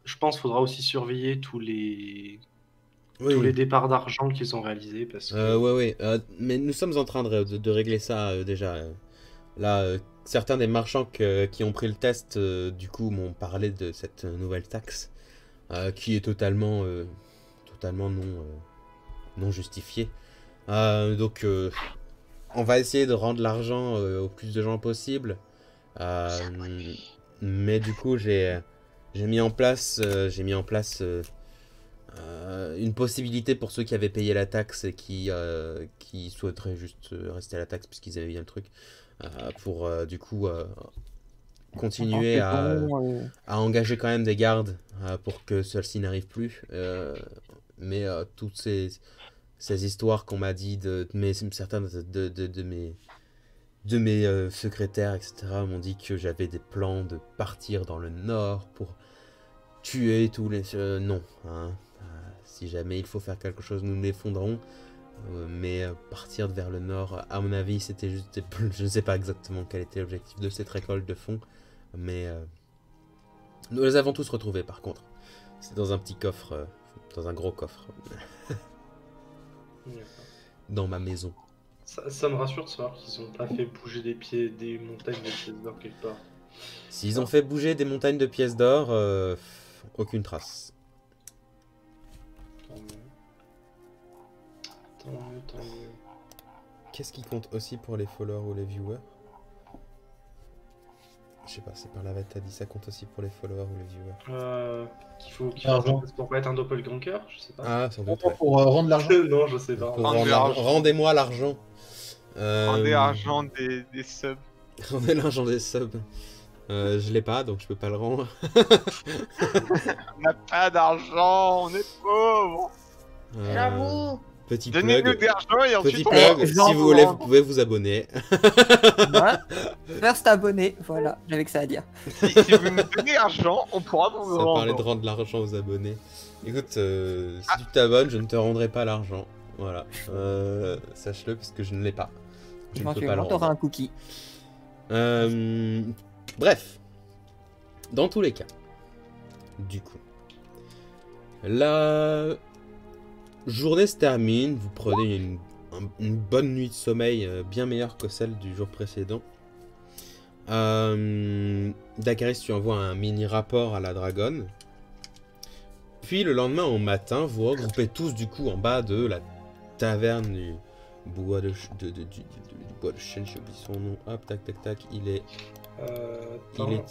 je pense qu'il faudra aussi surveiller tous les départs d'argent qu'ils ont réalisés. Parce que... Ouais. Mais nous sommes en train de régler ça déjà. Là, certains des marchands qui ont pris le test, du coup, m'ont parlé de cette nouvelle taxe qui est totalement non justifiée. Donc, on va essayer de rendre l'argent au plus de gens possible. Mais du coup, j'ai mis en place une possibilité pour ceux qui avaient payé la taxe et qui souhaiteraient juste rester à la taxe puisqu'ils avaient bien le truc, pour du coup continuer à engager quand même des gardes pour que celle-ci n'arrive plus. Mais toutes ces histoires qu'on m'a dit certains de mes secrétaires, etc., m'ont dit que j'avais des plans de partir dans le nord pour tuer tous les... non, hein. Si jamais il faut faire quelque chose, nous l'effondrons. Mais partir vers le nord, à mon avis, c'était juste... Je ne sais pas exactement quel était l'objectif de cette récolte de fonds. Mais nous les avons tous retrouvés, par contre. C'est dans un petit coffre, dans un gros coffre. Dans ma maison. Ça me rassure de savoir qu'ils n'ont pas fait bouger des montagnes de pièces d'or quelque part. S'ils ont fait bouger des montagnes de pièces d'or, aucune trace. Tant mieux. Qu'est-ce qui compte aussi pour les followers ou les viewers? Je sais pas, c'est par là que t'as dit, ça compte aussi pour les followers ou les viewers? Qu'il faut L'argent. pour pas être un doppelganger, je sais pas. Ah, sans doute. Ouais. Pour rendre l'argent. Non, je sais pas. Pour rendez-moi l'argent. Rendez l'argent des subs. Rendez l'argent des subs. Je l'ai pas, donc je peux pas le rendre. On n'a pas d'argent, on est pauvres. J'avoue. Petit Donnez-nous plug. de l'argent et Petit ensuite on plug, va- si vous voulez, vous pouvez vous abonner. Voilà. First abonné, voilà, j'avais que ça à dire. Si vous nous donnez l'argent, on pourra vous Ça parlait de rendre. rendre l'argent aux abonnés. Écoute, si tu t'abonnes, je ne te rendrai pas l'argent. Voilà. Sache-le parce que je ne l'ai pas. Je ne peux pas le Éventuellement, t'auras rendre. un cookie. Bref. Dans tous les cas. Du coup. La journée se termine. Vous prenez une bonne nuit de sommeil bien meilleure que celle du jour précédent. Dakaris, tu envoies un mini rapport à la dragonne. Puis le lendemain au matin, vous regroupez tous du coup en bas de la taverne du bois de chêne, j'ai oublié son nom. Hop, tac, tac, tac. Il est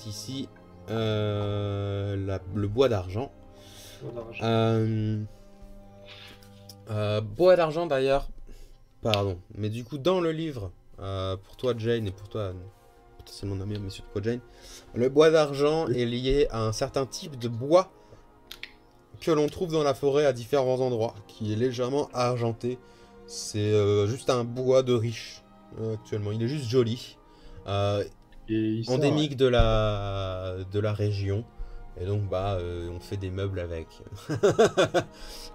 ici. Le bois d'argent. Bois d'argent d'ailleurs. Pardon. Mais du coup, dans le livre, pour toi Jane et pour toi potentiellement Namir, mais surtout pour Jane, le bois d'argent est lié à un certain type de bois que l'on trouve dans la forêt à différents endroits, qui est légèrement argenté. C'est juste un bois de riche actuellement. Il est juste joli. Et il sort, Endémique de la région. Et donc, on fait des meubles avec.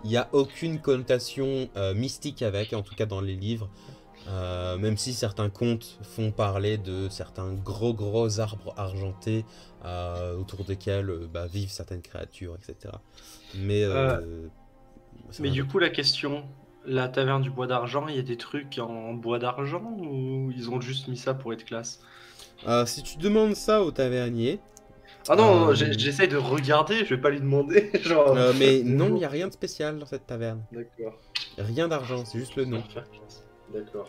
Il n'y a aucune connotation mystique avec, en tout cas dans les livres. Même si certains contes font parler de certains gros arbres argentés autour desquels vivent certaines créatures, etc. Mais du coup, la question, la taverne du bois d'argent, il y a des trucs en bois d'argent ou ils ont juste mis ça pour être classe? Si tu demandes ça au tavernier... Ah non, j'essaye de regarder, je vais pas lui demander. Genre... mais non, il n'y a rien de spécial dans cette taverne. D'accord. Rien d'argent, c'est juste le nom. D'accord.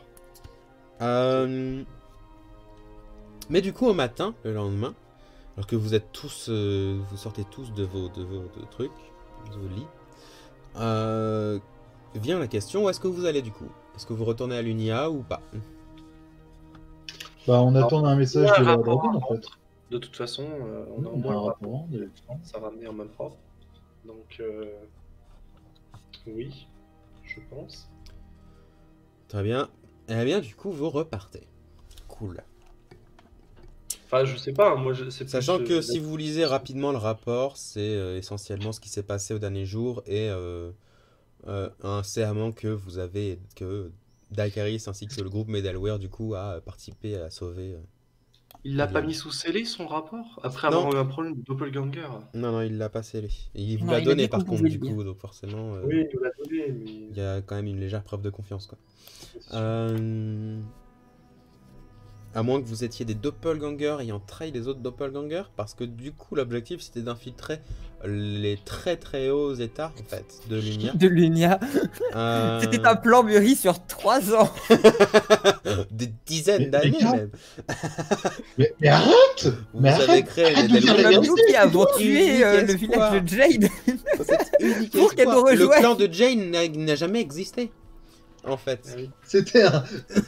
Mais du coup, au matin, le lendemain, alors que vous êtes tous, vous sortez tous de vos trucs, de vos lits, vient la question, où est-ce que vous allez du coup? Est-ce que vous retournez à l'Unia ou pas? On attend un message de la dragon en fait. De toute façon, on a au moins un rapport. Ça va venir en même propre. Donc, oui, je pense. Très bien. Eh bien, du coup, vous repartez. Cool. Enfin, je sais pas, moi, sachant que si vous lisez rapidement le rapport, c'est essentiellement ce qui s'est passé au dernier jour et un serment que vous avez, que Dakaris ainsi que le groupe Medalware, du coup, a participé à sauver. Il l'a pas mis sous scellé, son rapport? Après avoir eu un problème de doppelganger? Non, il l'a pas scellé. Il vous l'a donné par contre, du coup, donc forcément... oui, il l'a donné, mais... Il y a quand même une légère preuve de confiance, quoi. À moins que vous étiez des doppelgangers ayant trahi les autres doppelgangers, parce que du coup, l'objectif, c'était d'infiltrer les très hauts états, en fait, de l'Unia. De l'Unia. C'était un plan mûri sur 3 ans. Des dizaines d'années, même. mais arrête. Vous avez créé nous qui avons tué le village de Jane. Pour qu'elle nous rejoigne. Le clan de Jane n'a jamais existé. En fait.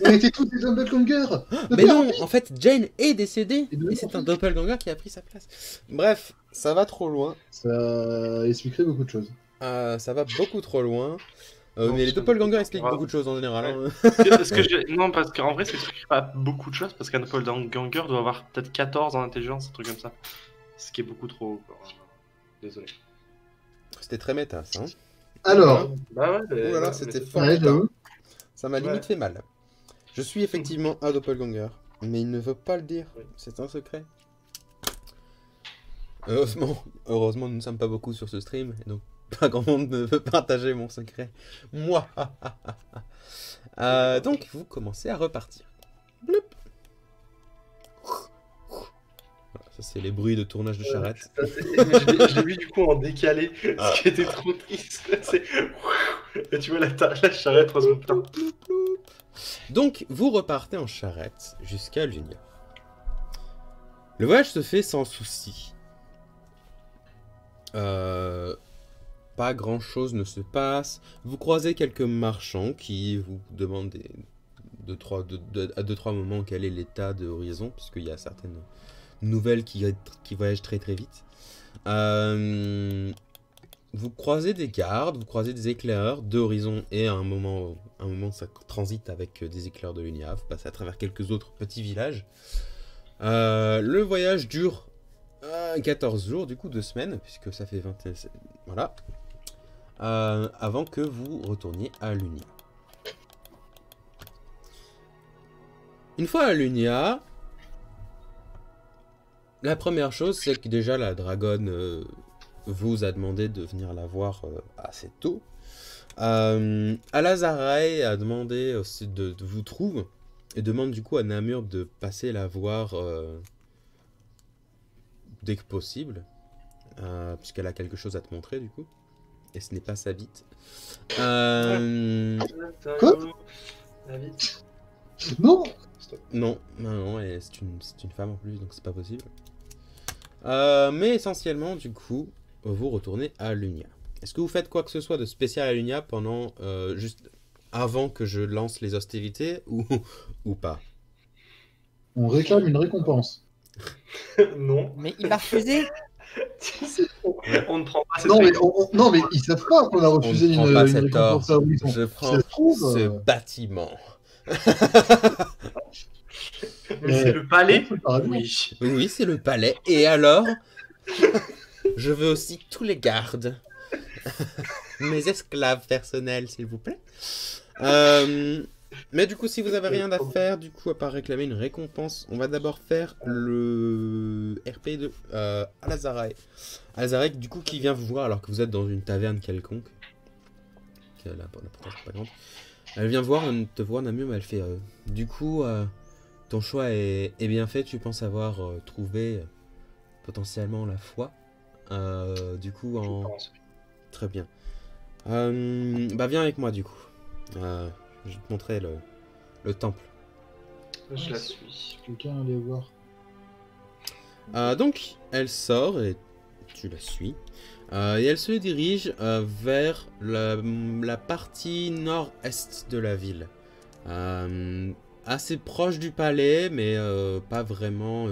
On était tous des doppelgangers. Mais non, en fait, Jane est décédée. Et c'est un doppelganger qui a pris sa place. Bref, ça va trop loin. Ça expliquerait beaucoup de choses. Ça va beaucoup trop loin. Mais les doppelgangers expliquent beaucoup de choses en général. Non, parce qu'en vrai, ça explique pas beaucoup de choses. Parce qu'un doppelganger doit avoir peut-être 14 en intelligence, un truc comme ça. Ce qui est beaucoup trop. Désolé. C'était très méta, ça. Hein. Alors. Voilà, c'était fort. Ça m'a limite fait mal. Je suis effectivement un doppelganger, mais il ne veut pas le dire. C'est un secret. Heureusement, nous ne sommes pas beaucoup sur ce stream, et donc pas grand monde ne veut partager mon secret. Moi. Donc, vous commencez à repartir. Bloup. Voilà, ça, c'est les bruits de tournage de charrette. Je l'ai vu du coup en décalé, ce qui était trop triste. Et tu vois la charrette 3 secondes plus tard. Donc, vous repartez en charrette jusqu'à l'Unia. Le voyage se fait sans souci. Pas grand chose ne se passe. Vous croisez quelques marchands qui vous demandent à 2-3 moments quel est l'état de Horizon, puisqu'il y a certaines nouvelles qui voyagent très vite. Vous croisez des gardes, vous croisez des éclaireurs de Horizon et à un moment ça transite avec des éclaireurs de l'Unia. Vous passez à travers quelques autres petits villages. Le voyage dure 14 jours, du coup 2 semaines, puisque ça fait 21... Voilà. Avant que vous retourniez à l'Unia. Une fois à l'Unia, la première chose, c'est que déjà la dragonne vous a demandé de venir la voir assez tôt. Alazarae a demandé aussi de vous trouver et demande du coup à Namur de passer la voir dès que possible, puisqu'elle a quelque chose à te montrer du coup. Et ce n'est pas sa bite. Quoi? La bite? Non. Non, c'est une femme en plus, donc c'est pas possible. Mais essentiellement, du coup, vous retournez à l'Unia. Est-ce que vous faites quoi que ce soit de spécial à l'Unia pendant juste avant que je lance les hostilités ou pas? On réclame une récompense. Non. Mais il a refusé. On ne prend pas cette non, mais ils savent pas qu'on a refusé une récompense à Horizon. Je prends ce bâtiment. Mais c'est le palais. Oui. Oui, c'est le palais. Et alors? Je veux aussi tous les gardes. Mes esclaves personnels, s'il vous plaît. Mais du coup, si vous avez rien à faire, du coup, à part réclamer une récompense, on va d'abord faire le RP de Alazarae. Alazarae, du coup, qui vient vous voir alors que vous êtes dans une taverne quelconque. L'importance n'est pas grande. Elle vient te voir, Namur, mais elle fait du coup, ton choix est bien fait. Tu penses avoir trouvé potentiellement la foi. Du coup, très bien. Bah, viens avec moi, du coup. Je vais te montrer le temple. Je la suis. Quelqu'un allait voir. Donc, elle sort et tu la suis. Et elle se dirige vers la partie nord-est de la ville. Assez proche du palais, mais pas vraiment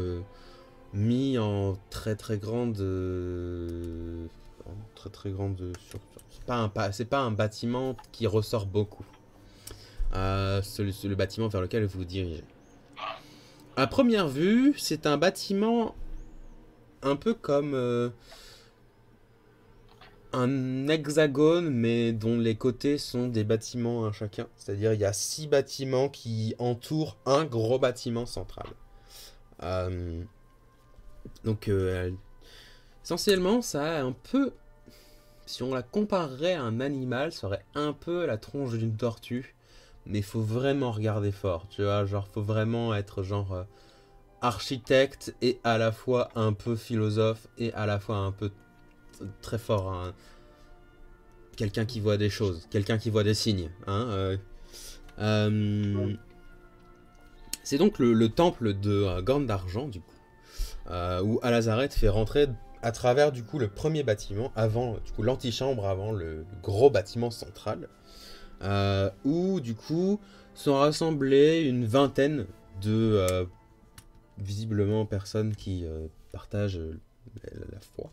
mis en très grande... C'est pas un bâtiment qui ressort beaucoup. C'est le bâtiment vers lequel vous vous dirigez. À première vue, c'est un bâtiment un peu comme un hexagone, mais dont les côtés sont des bâtiments un chacun. C'est-à-dire il y a 6 bâtiments qui entourent un gros bâtiment central. Donc essentiellement, ça a un peu... Si on la comparerait à un animal, ça aurait un peu la tronche d'une tortue. Mais il faut vraiment regarder fort, tu vois, genre faut vraiment être genre architecte et à la fois un peu philosophe et à la fois un peu très fort, hein. Quelqu'un qui voit des choses, quelqu'un qui voit des signes, hein. C'est donc le temple de Gorne d'Argent, du coup, où Alazaret fait rentrer à travers du coup le premier bâtiment, avant du coup l'antichambre, avant le gros bâtiment central. Où du coup sont rassemblés une vingtaine de visiblement personnes qui partagent la foi.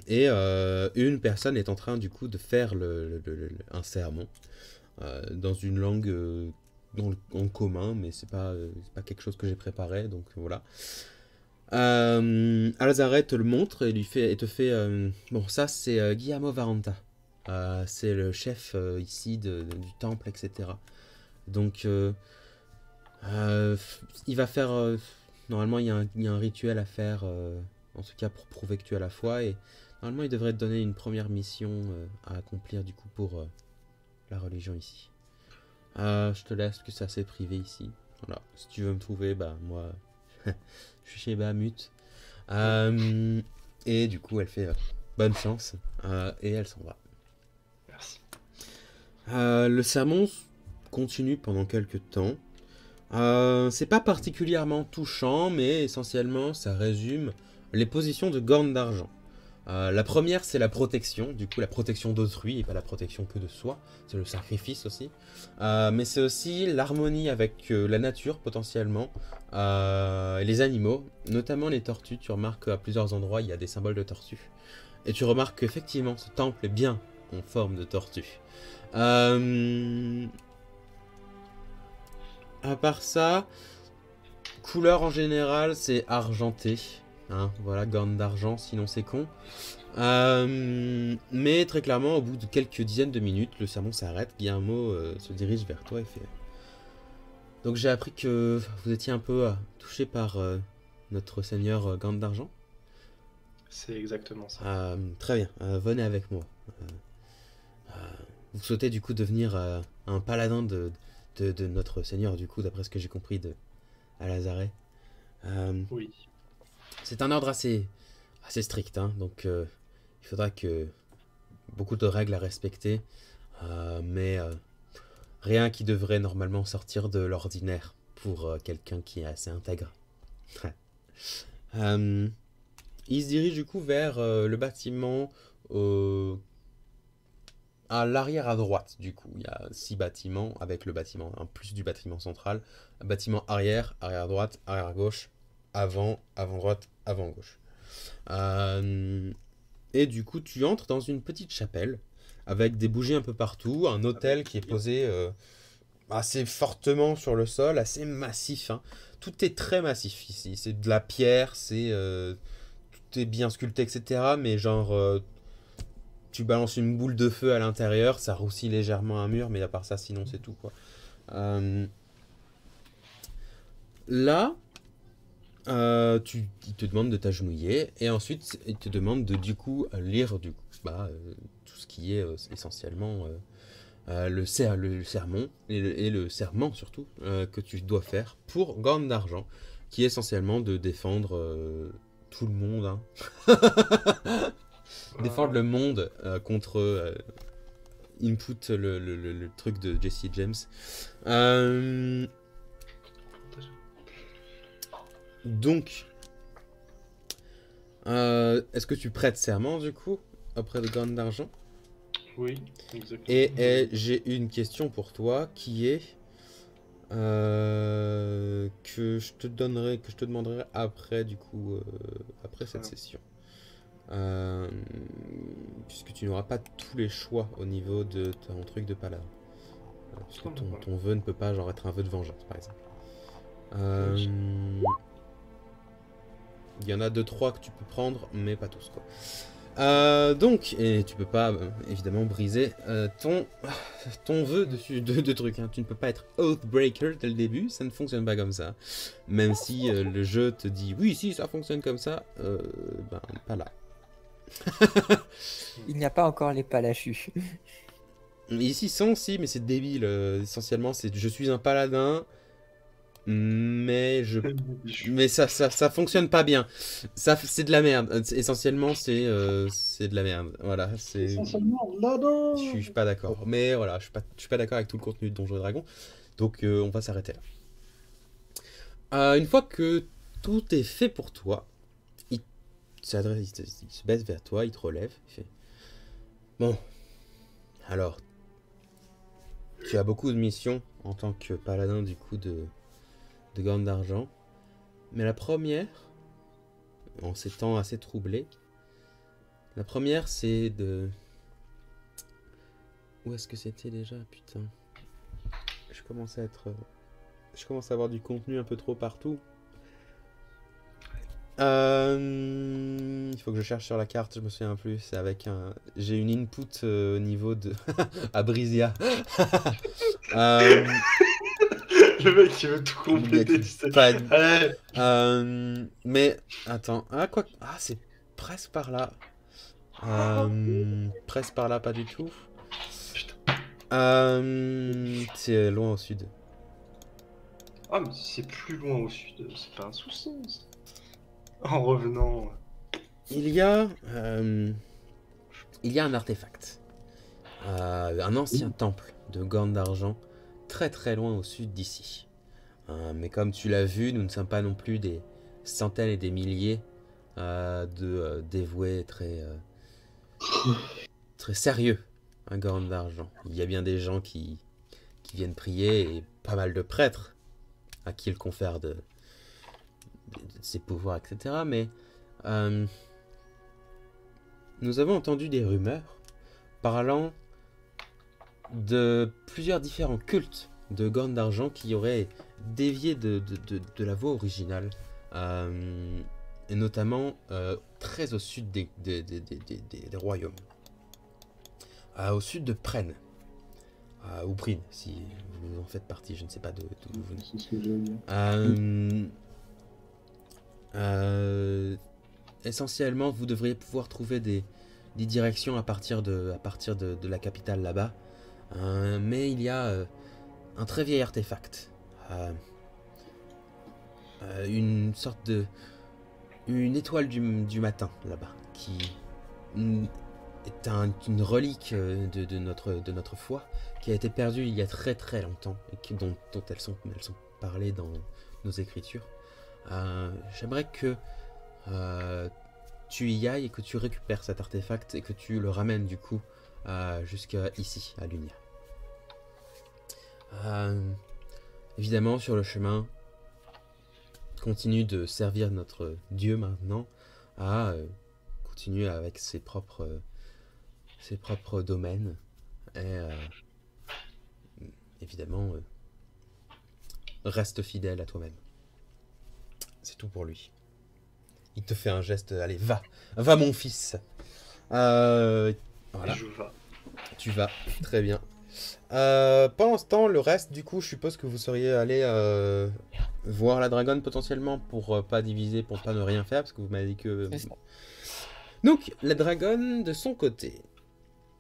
Et une personne est en train du coup de faire un sermon dans une langue en commun, mais c'est pas quelque chose que j'ai préparé, donc voilà. Alzaret te le montre et te fait bon, ça c'est Guillermo Varanta. C'est le chef ici du temple, etc. Donc, il va faire... normalement, il y a un rituel à faire, en tout cas pour prouver que tu as la foi. Et normalement, il devrait te donner une première mission à accomplir, du coup, pour la religion ici. Je te laisse, que c'est assez privé ici. Voilà. Si tu veux me trouver, bah, moi, je suis chez Bahamut. Et du coup, elle fait bonne chance. Et elle s'en va. Merci. Le sermon continue pendant quelques temps. C'est pas particulièrement touchant, mais essentiellement ça résume les positions de Gorne d'Argent. La première, c'est la protection, du coup la protection d'autrui et pas la protection que de soi, c'est le sacrifice aussi. Mais c'est aussi l'harmonie avec la nature potentiellement, et les animaux, notamment les tortues. Tu remarques qu'à plusieurs endroits il y a des symboles de tortues. Et tu remarques qu'effectivement ce temple est bien en forme de tortue. À part ça, couleur en général c'est argenté, hein, voilà, Gorne d'Argent, sinon c'est con. Mais très clairement, au bout de quelques dizaines de minutes, le sermon s'arrête. Guillermo se dirige vers toi et fait... Donc j'ai appris que vous étiez un peu touché par notre seigneur Gorne d'Argent. C'est exactement ça. Très bien, venez avec moi. Vous souhaitez du coup devenir un paladin de notre seigneur, du coup, d'après ce que j'ai compris de Alazarae. Oui. C'est un ordre assez strict, hein, donc il faudra que beaucoup de règles à respecter, mais rien qui devrait normalement sortir de l'ordinaire pour quelqu'un qui est assez intègre. Il se dirige du coup vers le bâtiment à l'arrière à droite. Du coup, il y a 6 bâtiments avec le bâtiment, en plus du bâtiment central. Un bâtiment arrière, arrière droite, arrière gauche, avant, avant droite, avant gauche. Et du coup, tu entres dans une petite chapelle avec des bougies un peu partout, un autel qui est posé assez fortement sur le sol, assez massif, hein. Tout est très massif ici. C'est de la pierre, c'est tout est bien sculpté, etc. Mais genre, tu balances une boule de feu à l'intérieur, ça roussit légèrement un mur, mais à part ça, sinon c'est tout, quoi. Là, il te demande de t'agenouiller, et ensuite, il te demande de, du coup, lire tout ce qui est essentiellement le sermon, et le serment, surtout, que tu dois faire pour Corne d'Argent, qui est essentiellement de défendre tout le monde, hein. Défendre le monde contre Input, le truc de Jesse James. Donc, est-ce que tu prêtes serment du coup auprès de Corne d'Argent? Oui, exactement. Et j'ai une question pour toi qui est que je te demanderai après du coup après cette session. Puisque tu n'auras pas tous les choix au niveau de ton truc de paladin. Puisque ton vœu ne peut pas genre être un vœu de vengeance par exemple. Il y en a 2-3 que tu peux prendre, mais pas tous quoi. Donc, et tu peux pas évidemment briser ton vœu de trucs. Hein. Tu ne peux pas être Oathbreaker dès le début, ça ne fonctionne pas comme ça. Même si le jeu te dit oui, si ça fonctionne comme ça, ben pas là. Il n'y a pas encore les palachus. Ici, si, mais c'est débile. Essentiellement, c'est je suis un paladin, mais ça fonctionne pas bien. Ça, c'est de la merde. Essentiellement, c'est de la merde. Voilà, c'est. Essentiellement, là-bas. Je suis pas d'accord. Mais voilà, je suis pas d'accord avec tout le contenu de Donjons et Dragons. Donc, on va s'arrêter là. Une fois que tout est fait pour toi, il se baisse vers toi, il te relève, il fait bon. Alors, tu as beaucoup de missions en tant que paladin du coup de Corne d'Argent. Mais la première, en ces temps assez troublés, la première c'est de... Où est-ce que c'était déjà? Putain. Je commence à avoir du contenu un peu trop partout. Il faut que je cherche sur la carte, je me souviens plus. C'est avec un... J'ai une input au niveau de... à Brizia. Le mec qui veut tout compléter, tu sais. Mais, attends. c'est presque par là. Presque par là, pas du tout. C'est loin au sud. Ah, mais si c'est plus loin au sud, c'est pas un souci. En revenant... Il y a un artefact. Un ancien temple de Corne d'Argent, très très loin au sud d'ici. Mais comme tu l'as vu, nous ne sommes pas non plus des centaines et des milliers de dévoués très sérieux à Corne d'Argent. Il y a bien des gens qui viennent prier et pas mal de prêtres à qui il confère de ses pouvoirs, etc. Mais nous avons entendu des rumeurs parlant de plusieurs différents cultes de Corne d'Argent qui auraient dévié de la voie originale, et notamment très au sud des royaumes, au sud de Prenne, ou Brine, si vous en faites partie, je ne sais pas d'où vous venez. C'est ce que j'ai dit. Essentiellement, vous devriez pouvoir trouver des directions à partir de la capitale là-bas. Mais il y a un très vieil artefact. Une sorte de... Une étoile du matin là-bas. Qui est une relique de notre foi. Qui a été perdue il y a très très longtemps. Et dont elles sont parlées dans nos écritures. J'aimerais que tu y ailles et que tu récupères cet artefact et que tu le ramènes du coup jusqu'à ici, à Lunia. Évidemment, sur le chemin, continue de servir notre Dieu maintenant à continuer avec ses propres domaines et évidemment reste fidèle à toi-même. C'est tout pour lui. Il te fait un geste, allez, va mon fils. Voilà. Et je vais. Tu vas, très bien. Pendant ce temps, le reste, du coup, je suppose que vous seriez allé voir la dragonne potentiellement pour pas diviser, pour pas ne rien faire, parce que vous m'avez dit que... C'est ça. Donc, la dragonne, de son côté,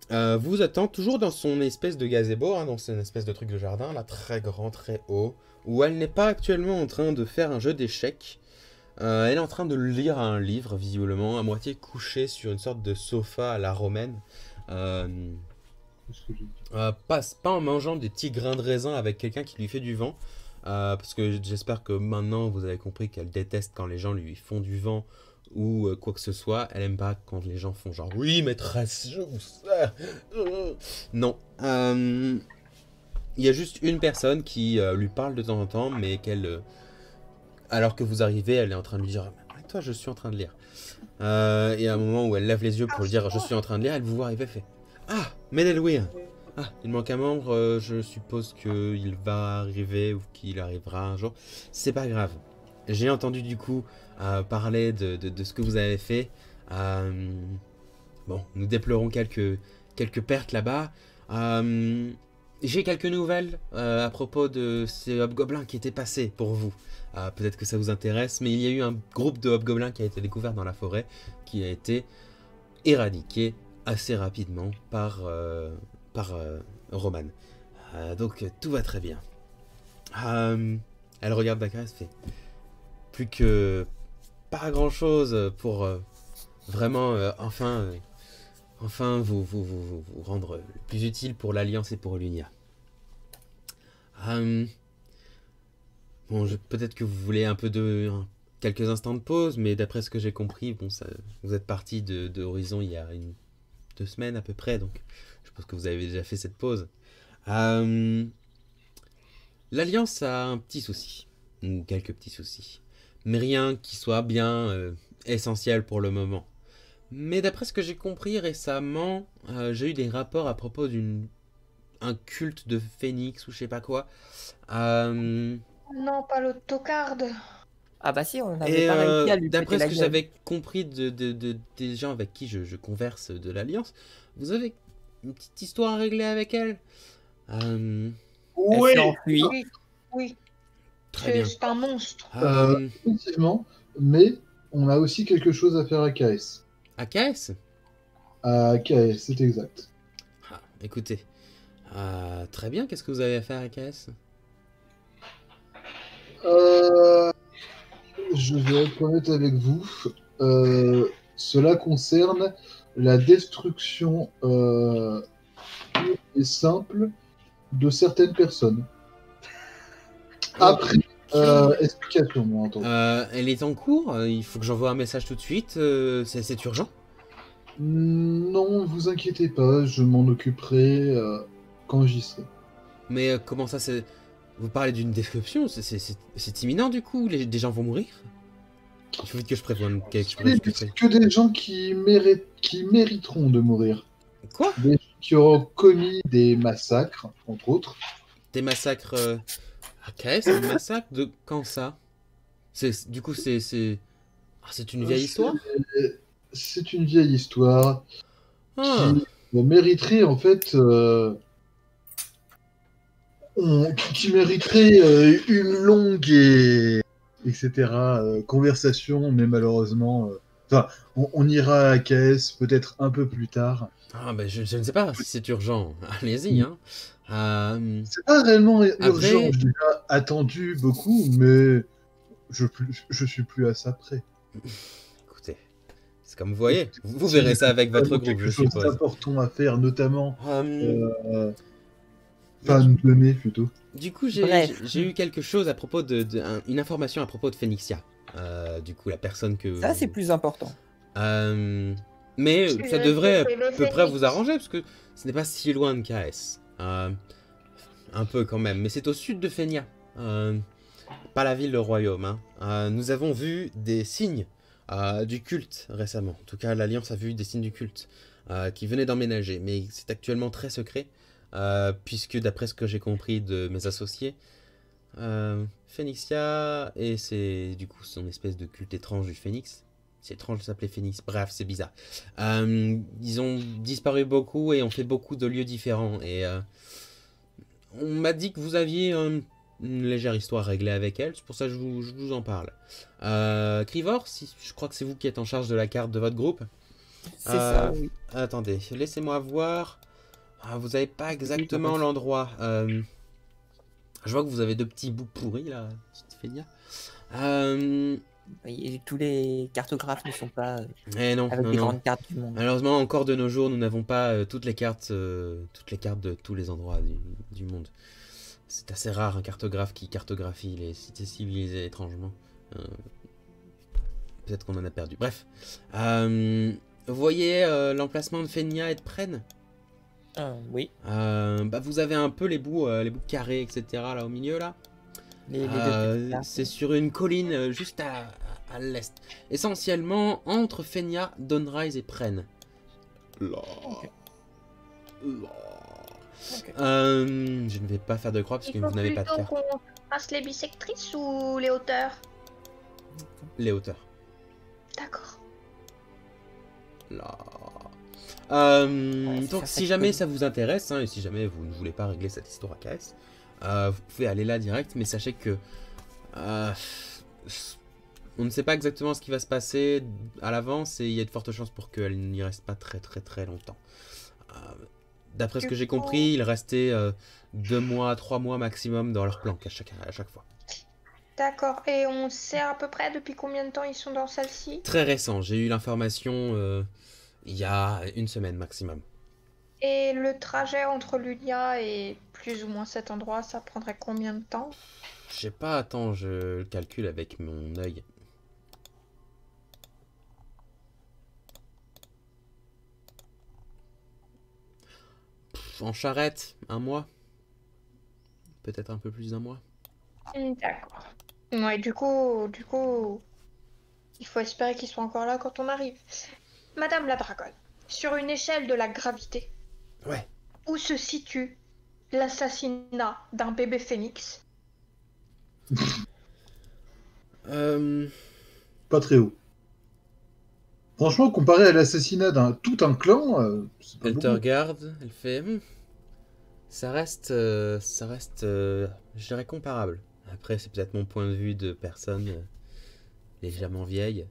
vous attend toujours dans son espèce de gazebo, hein, dans son espèce de truc de jardin, là, très grand, très haut, où elle n'est pas actuellement en train de faire un jeu d'échecs. Elle est en train de lire un livre, visiblement, à moitié couchée sur une sorte de sofa à la romaine. Pas en mangeant des petits grains de raisin avec quelqu'un qui lui fait du vent. Parce que j'espère que maintenant vous avez compris qu'elle déteste quand les gens lui font du vent ou quoi que ce soit. Elle aime pas quand les gens font genre oui maîtresse, je vous sers. Non. Il y a juste une personne qui lui parle de temps en temps, mais qu'elle... alors que vous arrivez, elle est en train de lui dire « Toi, je suis en train de lire. » Et à un moment où elle lève les yeux pour lui dire « Je suis en train de lire », elle vous voit arriver et fait « Ah, Médélouir !» Ah, il manque un membre, je suppose qu'il va arriver ou qu'il arrivera un jour. C'est pas grave. J'ai entendu du coup parler de ce que vous avez fait. Bon, nous déplorons quelques pertes là-bas. J'ai quelques nouvelles à propos de ces hobgoblins qui étaient passés pour vous. Peut-être que ça vous intéresse, mais il y a eu un groupe de hobgoblins qui a été découvert dans la forêt, qui a été éradiqué assez rapidement par Roman. Donc tout va très bien. Elle regarde Dakar et se fait plus que pas grand chose pour vraiment enfin vous rendre le plus utile pour l'Alliance et pour l'Unia. Bon, peut-être que vous voulez un peu quelques instants de pause, mais d'après ce que j'ai compris, bon, vous êtes parti de Horizon il y a 2 semaines à peu près, donc je pense que vous avez déjà fait cette pause. L'Alliance a un petit souci, ou quelques petits soucis, mais rien qui soit bien essentiel pour le moment. Mais d'après ce que j'ai compris récemment, j'ai eu des rapports à propos d'un culte de Phénix ou je sais pas quoi. Non, pas l'autocarde. Ah bah si, on avait pas réussi à lui d'après péter ce la que gueule. j'avais compris des gens avec qui je converse de l'Alliance, vous avez une petite histoire à régler avec elle. Elle Oui, s'est enfuie. Oui, Très bien. c'est un monstre. effectivement, mais on a aussi quelque chose à faire à KS. À KS? À KS, c'est exact. Écoutez, très bien, qu'est-ce que vous avez à faire à KS? Je vais être honnête avec vous. Cela concerne la destruction pure et simple de certaines personnes. Après, explication, bien entendu. Elle est en cours, il faut que j'envoie un message tout de suite, c'est urgent? Non, vous inquiétez pas, je m'en occuperai quand j'y serai. Mais comment ça, c'est... Vous parlez d'une description, c'est imminent du coup, des gens vont mourir? Il faut vite que je prévoie C'est que des gens qui mériteront de mourir. Quoi? Des gens qui auront commis des massacres, entre autres. Des massacres à KS, un massacre de quand ça? Du coup, c'est une vieille histoire? C'est une vieille histoire Ah, qui mériterait en fait... qui mériterait une longue et etc. Conversation, mais malheureusement... Enfin, on ira à KS peut-être un peu plus tard. ben je ne sais pas si c'est urgent. Allez-y, hein. C'est pas réellement urgent, Après- j'ai déjà attendu beaucoup, mais je suis plus à ça près. Écoutez, c'est comme vous voyez. Vous verrez ça avec votre groupe, je quelque chose suppose. d'important à faire, notamment... Mais Enfin, nous donner plutôt. du coup, Bref. j'ai eu quelque chose à propos une information à propos de Phénixia. Du coup, la personne que... Ça, c'est plus important. Mais Tu ça veux devrait sauver à peu près Phénix. vous arranger, parce que ce n'est pas si loin de KS. Un peu quand même, mais c'est au sud de Fénia. Pas la ville, le royaume. Hein. Nous avons vu des signes du culte récemment. En tout cas, l'Alliance a vu des signes du culte qui venaient d'emménager, mais c'est actuellement très secret, puisque d'après ce que j'ai compris de mes associés, Phénixia et c'est du coup son espèce de culte étrange du phénix C'est étrange de s'appeler Phoenix. Bref, c'est bizarre. Ils ont disparu beaucoup et ont fait beaucoup de lieux différents. Et on m'a dit que vous aviez une légère histoire réglée avec elle. C'est pour ça que je vous en parle. Crivor, je crois que c'est vous qui êtes en charge de la carte de votre groupe. C'est ça, oui. Attendez, laissez-moi voir. Vous n'avez pas exactement l'endroit. Je vois que vous avez 2 petits bouts pourris là, Fénia. Et tous les cartographes ne sont pas non, avec les grandes cartes du monde. Malheureusement, encore de nos jours, nous n'avons pas toutes les cartes de tous les endroits du monde. C'est assez rare un cartographe qui cartographie les cités civilisées étrangement. Peut-être qu'on en a perdu. Bref. Vous voyez l'emplacement de Fénia et de Pren? Oui. Vous avez un peu les bouts carrés, etc. là au milieu là. C'est sur une colline juste à l'est. Essentiellement entre Fénia, Dawnrise et Pren. Là. Okay. Je ne vais pas faire de croix parce que vous n'avez pas de carte. Il faut plutôt qu'on fasse les bisectrices ou les hauteurs? Les hauteurs. D'accord. Là. Donc si jamais ça vous intéresse, et si jamais vous ne voulez pas régler cette histoire à KS, vous pouvez aller là direct, mais sachez que on ne sait pas exactement ce qui va se passer à l'avance et il y a de fortes chances pour qu'elle n'y reste pas très longtemps. D'après ce que j'ai compris, il restait 2 mois, 3 mois maximum dans leur plan à chaque fois. D'accord, et on sait à peu près depuis combien de temps ils sont dans celle-ci? Très récent, j'ai eu l'information il y a 1 semaine maximum. Et le trajet entre Lunia et plus ou moins cet endroit, ça prendrait combien de temps? Je sais pas, attends, je calcule avec mon œil. En charrette, 1 mois. Peut-être un peu plus d'1 mois. D'accord. Ouais, du coup, il faut espérer qu'ils soient encore là quand on arrive. Madame la Dragonne, sur une échelle de la gravité, ouais. Où se situe l'assassinat d'un bébé phénix? Pas très haut. Franchement, comparé à l'assassinat tout un clan, c'est pas elle beaucoup. te regarde, elle fait... Ça reste, je dirais, comparable. Après, c'est peut-être mon point de vue de personne légèrement vieille.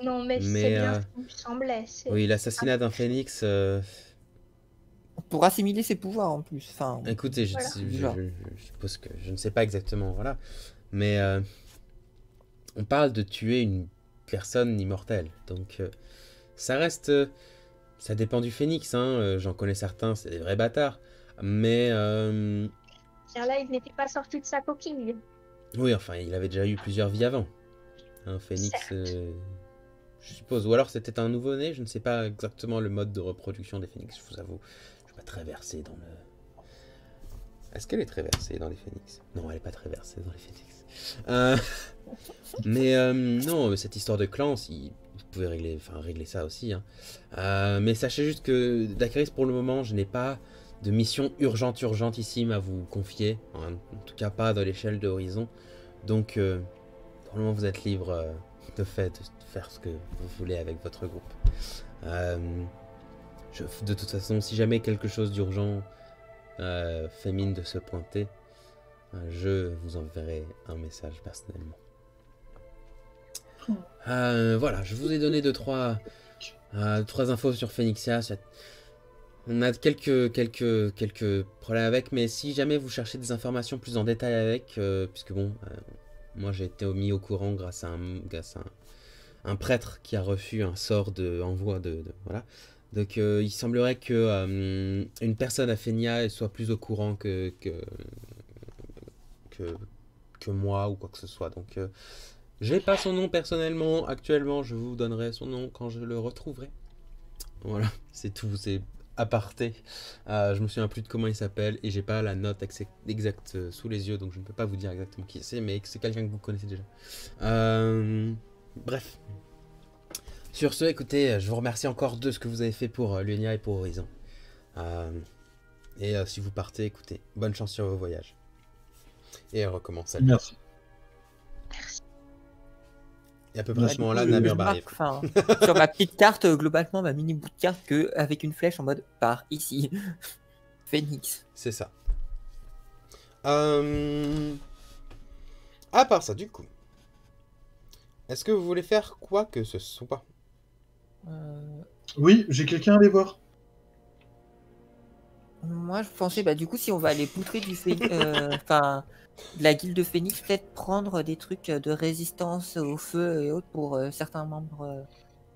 Non, mais c'est bien ce qui me semblait. Oui, l'assassinat d'un phénix... Pour assimiler ses pouvoirs en plus. Enfin, écoutez, je suppose que je ne sais pas exactement, voilà. Mais on parle de tuer une personne immortelle. Donc, ça reste... ça dépend du phénix, j'en connais certains, c'est des vrais bâtards. Mais... Tiens, là, il n'était pas sorti de sa coquille. Oui, enfin, il avait déjà eu plusieurs vies avant. Un phénix, je suppose. Ou alors c'était un nouveau-né, je ne sais pas exactement le mode de reproduction des phénix, je vous avoue. Je suis pas très versé dans le... Est-ce qu'elle est très versée dans les phénix? Non, elle est pas très versée dans les phénix. Mais non, cette histoire de clan, si vous pouvez régler ça aussi. Mais sachez juste que, Dakaris, pour le moment, je n'ai pas de mission urgentissime à vous confier. En tout cas, pas dans l'échelle de Horizon. Donc, pour le moment, vous êtes libre de faire ce que vous voulez avec votre groupe. De toute façon, si jamais quelque chose d'urgent fait mine de se pointer, je vous enverrai un message personnellement. Voilà, je vous ai donné 2-3 infos sur Phoenixia. On a quelques problèmes avec, mais si jamais vous cherchez des informations plus en détail avec, puisque bon, moi j'ai été mis au courant grâce à un prêtre qui a reçu un sort d'envoi voilà. Donc il semblerait que une personne à Fénia soit plus au courant que moi ou quoi que ce soit. Donc j'ai pas son nom personnellement actuellement, je vous donnerai son nom quand je le retrouverai. Voilà, c'est tout, c'est aparté. Je me souviens plus de comment il s'appelle et j'ai pas la note exacte sous les yeux, donc je ne peux pas vous dire exactement qui c'est, mais c'est quelqu'un que vous connaissez déjà. Bref. Sur ce, écoutez, je vous remercie encore de ce que vous avez fait pour Lunia et pour Horizon. Et si vous partez, écoutez, bonne chance sur vos voyages. Et elle recommence. Merci. Et à peu près à Ouais, ce du moment-là, coup, Namur je marque, arrive. enfin, sur ma petite carte, globalement, ma mini bout de carte, avec une flèche en mode par ici. Phoenix. C'est ça. À part ça, du coup, est-ce que vous voulez faire quoi que ce soit? Oui, j'ai quelqu'un à aller voir. Moi, je pensais, bah, du coup, si on va aller poutrer du enfin, de la guilde Phoenix, peut-être prendre des trucs de résistance au feu et autres pour certains membres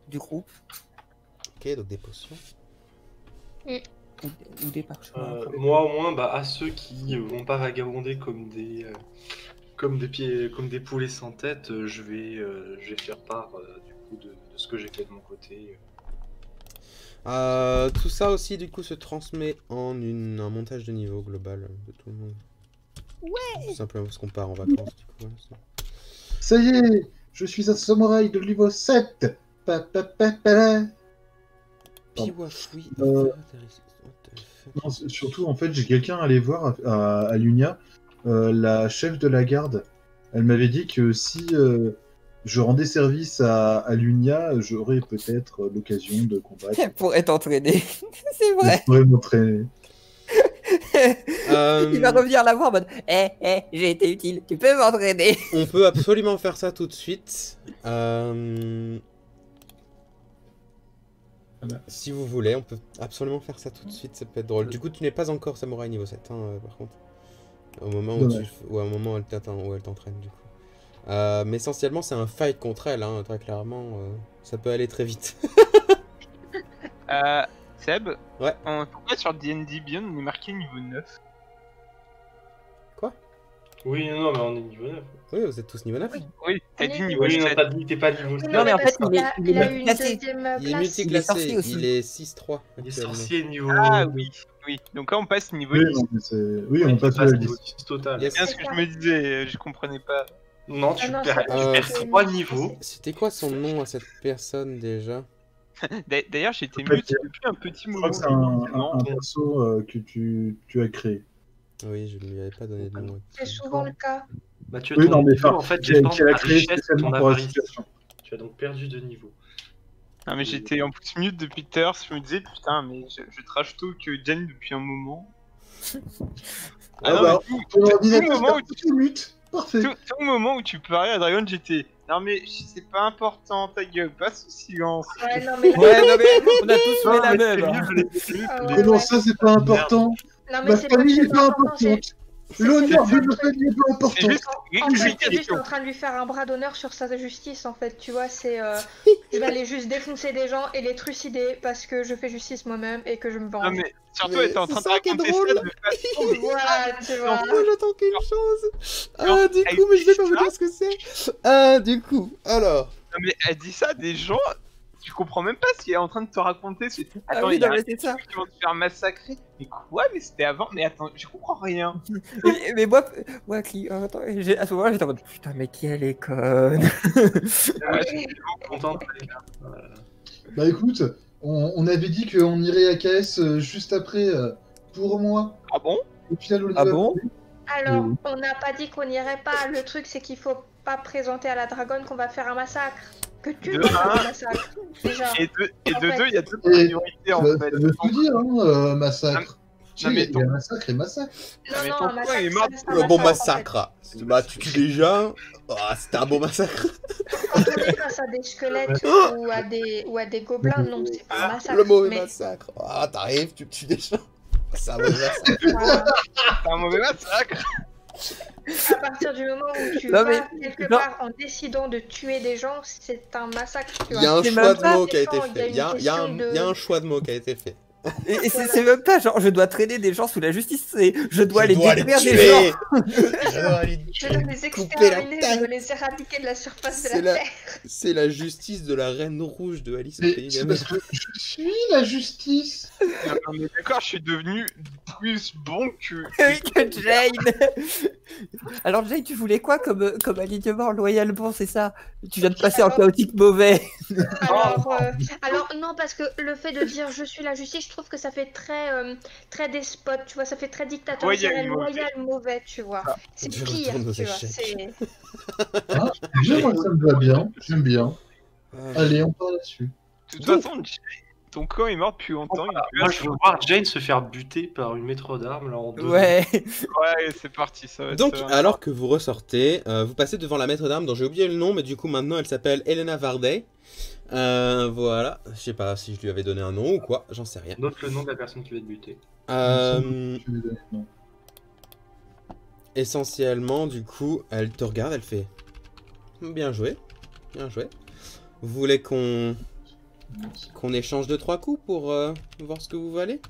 du groupe. Ok, donc des potions. Ou des parchemins. Moi, au moins, bah, à ceux qui vont pas vagabonder comme des poulets sans tête, je vais faire part du coup de ce que j'ai fait de mon côté. Tout ça aussi, du coup, se transmet en un montage de niveau global de tout le monde. Ouais. Tout simplement parce qu'on part en vacances, du coup. Voilà, Ça y est, je suis un samouraï de niveau 7. Pa, pa, pa, pa, la. Piwafui. Non, surtout, en fait, j'ai quelqu'un à aller voir à Lunia, la chef de la garde. Elle m'avait dit que si je rendais service à Lunia, j'aurais peut-être l'occasion de combattre. Elle pourrait t'entraîner. C'est vrai. Je pourrais m'entraîner. Il va revenir la voir en mode j'ai été utile, tu peux m'entraîner. On peut absolument faire ça tout de suite. Si vous voulez, on peut absolument faire ça tout de suite, ça peut être drôle. Du coup, tu n'es pas encore samouraï niveau 7, hein, par contre. Au moment où, au moment où elle t'entraîne, du coup. Mais essentiellement, c'est un fight contre elle, hein, très clairement. Ça peut aller très vite. Seb, ouais. Pourquoi sur D&D Beyond on est marqué niveau 9? Quoi? Oui, non, mais on est niveau 9. Oui, vous êtes tous niveau 9. Oui, t'as dit niveau Oui, 7. non, t'es pas niveau 7. Non, mais en fait, il a eu une multiclassé. deuxième Il est place. multiclassé, aussi. il est 6-3. Il est sorcier niveau. Ah oui, oui. Donc là on passe niveau 10. Oui, on passe à niveau 10 total. Yes. C'est bien ce que je me disais, je comprenais pas. Non, tu non, perds c'est 3 niveaux. C'était quoi son nom à cette personne déjà? D'ailleurs, j'ai été mute depuis un petit Je moment. crois que c'est un perso que tu as créé. Oui, je ne lui avais pas donné de nom. C'est souvent le cas. Bah, tu as Oui, ton non, mais niveau, enfin, en fait, qu'elle dépend de a ta créé richesse et de spécialement ton pour la avarice. situation. Tu as donc perdu de niveau. Non, mais j'étais en plus mute depuis tout à l'heure, je me disais putain, mais je trash talk Jen depuis un moment. Ah non, bah, mais ton tout ordinateur moment où tout mute. Parfait. tout moment où tu parlais à Dragon, j'étais. Non, mais c'est pas important, ta gueule, passe au silence. Ouais, non, mais Ouais, non, mais on a tous Non, fait la mais même. c'est hein. mieux, je l'ai vu. Ah ouais, Comment ouais. ça, c'est pas important? Non, mais Ma c'est pas que famille c'est n'est pas important, c'est- importante. L'honneur de ma famille n'est pas important. C'est juste En fait, c'est juste l'explication. en train de lui faire un bras d'honneur sur sa justice, en fait. Tu vois, c'est. Je vais aller juste défoncer des gens et les trucider parce que je fais justice moi-même et que je me Non, venge. mais surtout, Mais elle était en train de c'est ça qui est raconter drôle. ça de façon. Voilà, tu vois. Moi j'attends qu'une chose. Non, Du elle coup, mais je vais dit pas vous ça. dire ce que c'est. Du coup, alors. Non, mais elle dit ça à des gens. Tu comprends même pas ce qu'elle est en train de te raconter. C'est. Ah Attends, oui, il y a non, mais un c'est ça. truc qui vont te faire massacrer. Mais quoi? Mais c'était avant. Mais attends, je comprends rien. Mais moi, attends, à ce moment-là, j'étais en mode putain, mais quelle est conne. Ouais, je suis content. Bah écoute, on avait dit qu'on irait à KS juste après pour moi. Ah bon? Au final, on Ah bon? Alors, Oui. on n'a pas dit qu'on n'irait pas. Le truc, c'est qu'il faut pas présenter à la dragonne qu'on va faire un massacre. Que tu De vas faire un. un massacre. Déjà. Et En de fait. deux, il y a deux Et- priorités en Ça fait. veut tout dire, hein, massacre. Tu non, sais, mais il y a massacre et massacre. Non, mais non, ton un coin massacre. est mort. ça reste un Le bon massacre, en fait. massacre. Bah, tu tues des gens. Ah, c'était un bon massacre. Quand on est face à des squelettes ou à des gobelins, non, c'est pas un massacre. Le mauvais mais massacre. Ah, t'arrives, tu tues des gens. C'est un mauvais massacre. voilà, C'est un mauvais massacre. à partir du moment où tu Non, vas mais- quelque non. part en décidant de tuer des gens, c'est un massacre. Tu Il y a vois. un C'est choix même de pas mots qui a été méchant, fait. Il y a un choix de mots qui a été fait. Et c'est même pas genre je dois traîner des gens sous la justice, c'est je dois aller détruire des gens. Je dois les Je dois les couper la exterminer, je tête. dois les éradiquer de la surface de C'est la la- terre. C'est la justice de la reine rouge de Alice au Mais pays c'est des parce que je suis la justice. Non, mais d'accord, je suis devenu plus bon que. Que Jane. Alors Jay, tu voulais quoi comme alignement loyalement, c'est ça? Tu viens de passer en chaotique mauvais. Alors non, parce que le fait de dire je suis la justice, je trouve que ça fait très despote, tu vois, ça fait très dictatorial, loyal, mauvais, tu vois. C'est pire, tu vois. Moi, ça me va bien, j'aime bien. Allez, on part là-dessus. De toute façon, ton camp est mort depuis longtemps. Moi, je veux voir Jane se faire buter par une maître d'armes là en deux. Ouais. Ouais, c'est parti. Ça va être Donc, alors que vous ressortez, vous passez devant la maître d'armes dont j'ai oublié le nom, mais du coup maintenant elle s'appelle Elena Varday. Voilà, je sais pas si je lui avais donné un nom ou quoi, j'en sais rien. Note le nom de la personne qui va te buter. Essentiellement, du coup, elle te regarde, elle fait bien joué, bien joué. Vous voulez qu'on échange 2-3 coups pour voir ce que vous valez?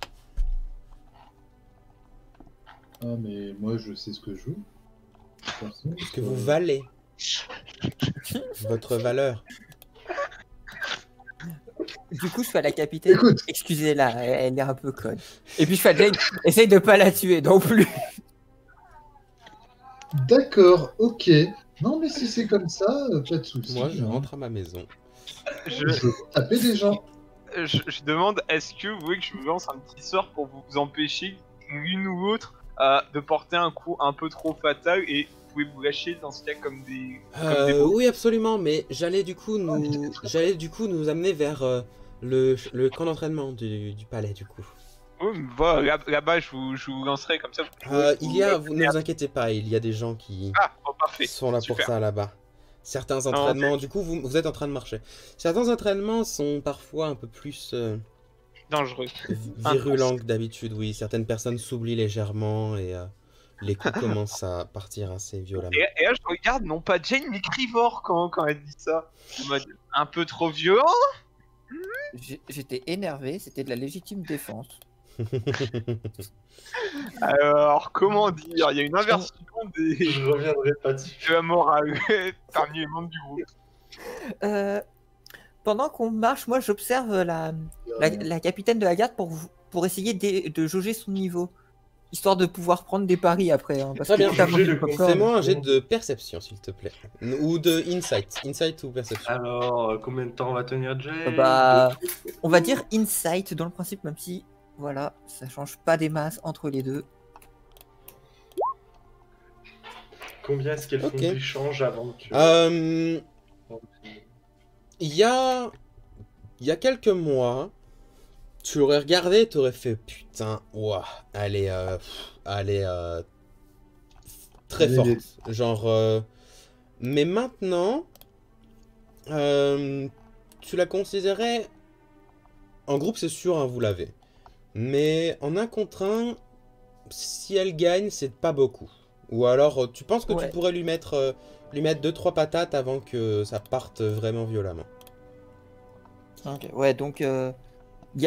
Ah, mais moi je sais ce que je joue. Ce que vous valez. Votre valeur. Du coup, je fais à la capitaine. Écoute. Excusez-la, elle est un peu conne. Et puis je fais à Jane, essaye de pas la tuer non plus. D'accord, ok. Non, mais si c'est comme ça, pas de soucis. Moi, je rentre à ma maison. Je veux taper des gens. Je demande, est-ce que vous voulez que je vous lance un petit sort pour vous empêcher, l'une ou l'autre, de porter un coup un peu trop fatal et vous pouvez vous lâcher dans ce cas comme des... Oui, absolument, mais j'allais du coup nous amener vers le camp d'entraînement du palais, du coup. Oui, mais voilà, là-bas, je vous lancerai comme ça. Ne vous inquiétez pas, il y a des gens qui sont là pour ça là-bas. Certains entraînements, du coup, vous êtes en train de marcher. Certains entraînements sont parfois un peu plus dangereux, virulents que d'habitude, oui. Certaines personnes s'oublient légèrement et les coups commencent à partir assez violemment. Et là, je regarde, non pas Jane, mais Crivor quand elle dit ça. En mode, un peu trop violent. J'étais énervé, c'était de la légitime défense. Alors, comment dire, il y a une inversion Je reviendrai pas dessus. de la morale parmi les membres du groupe. Pendant qu'on marche, moi j'observe la capitaine de la garde pour essayer de jauger son niveau. Histoire de pouvoir prendre des paris après. Hein, parce Très bien, fais-moi un jet de perception s'il te plaît. Ou de insight. Insight ou perception. Alors, combien de temps on va tenir Jane? On va dire insight dans le principe, même si, voilà, ça change pas des masses entre les deux. Combien est-ce qu'elles font d'échanges avant que... Il y a quelques mois, tu l'aurais regardé, tu aurais fait putain, ouah, elle est très forte. Genre, mais maintenant, tu la considérais en groupe, c'est sûr, hein, vous l'avez. Mais en 1 contre 1, si elle gagne, c'est pas beaucoup. Ou alors, tu penses que tu pourrais lui mettre 2-3 patates avant que ça parte vraiment violemment. Ok, ouais, donc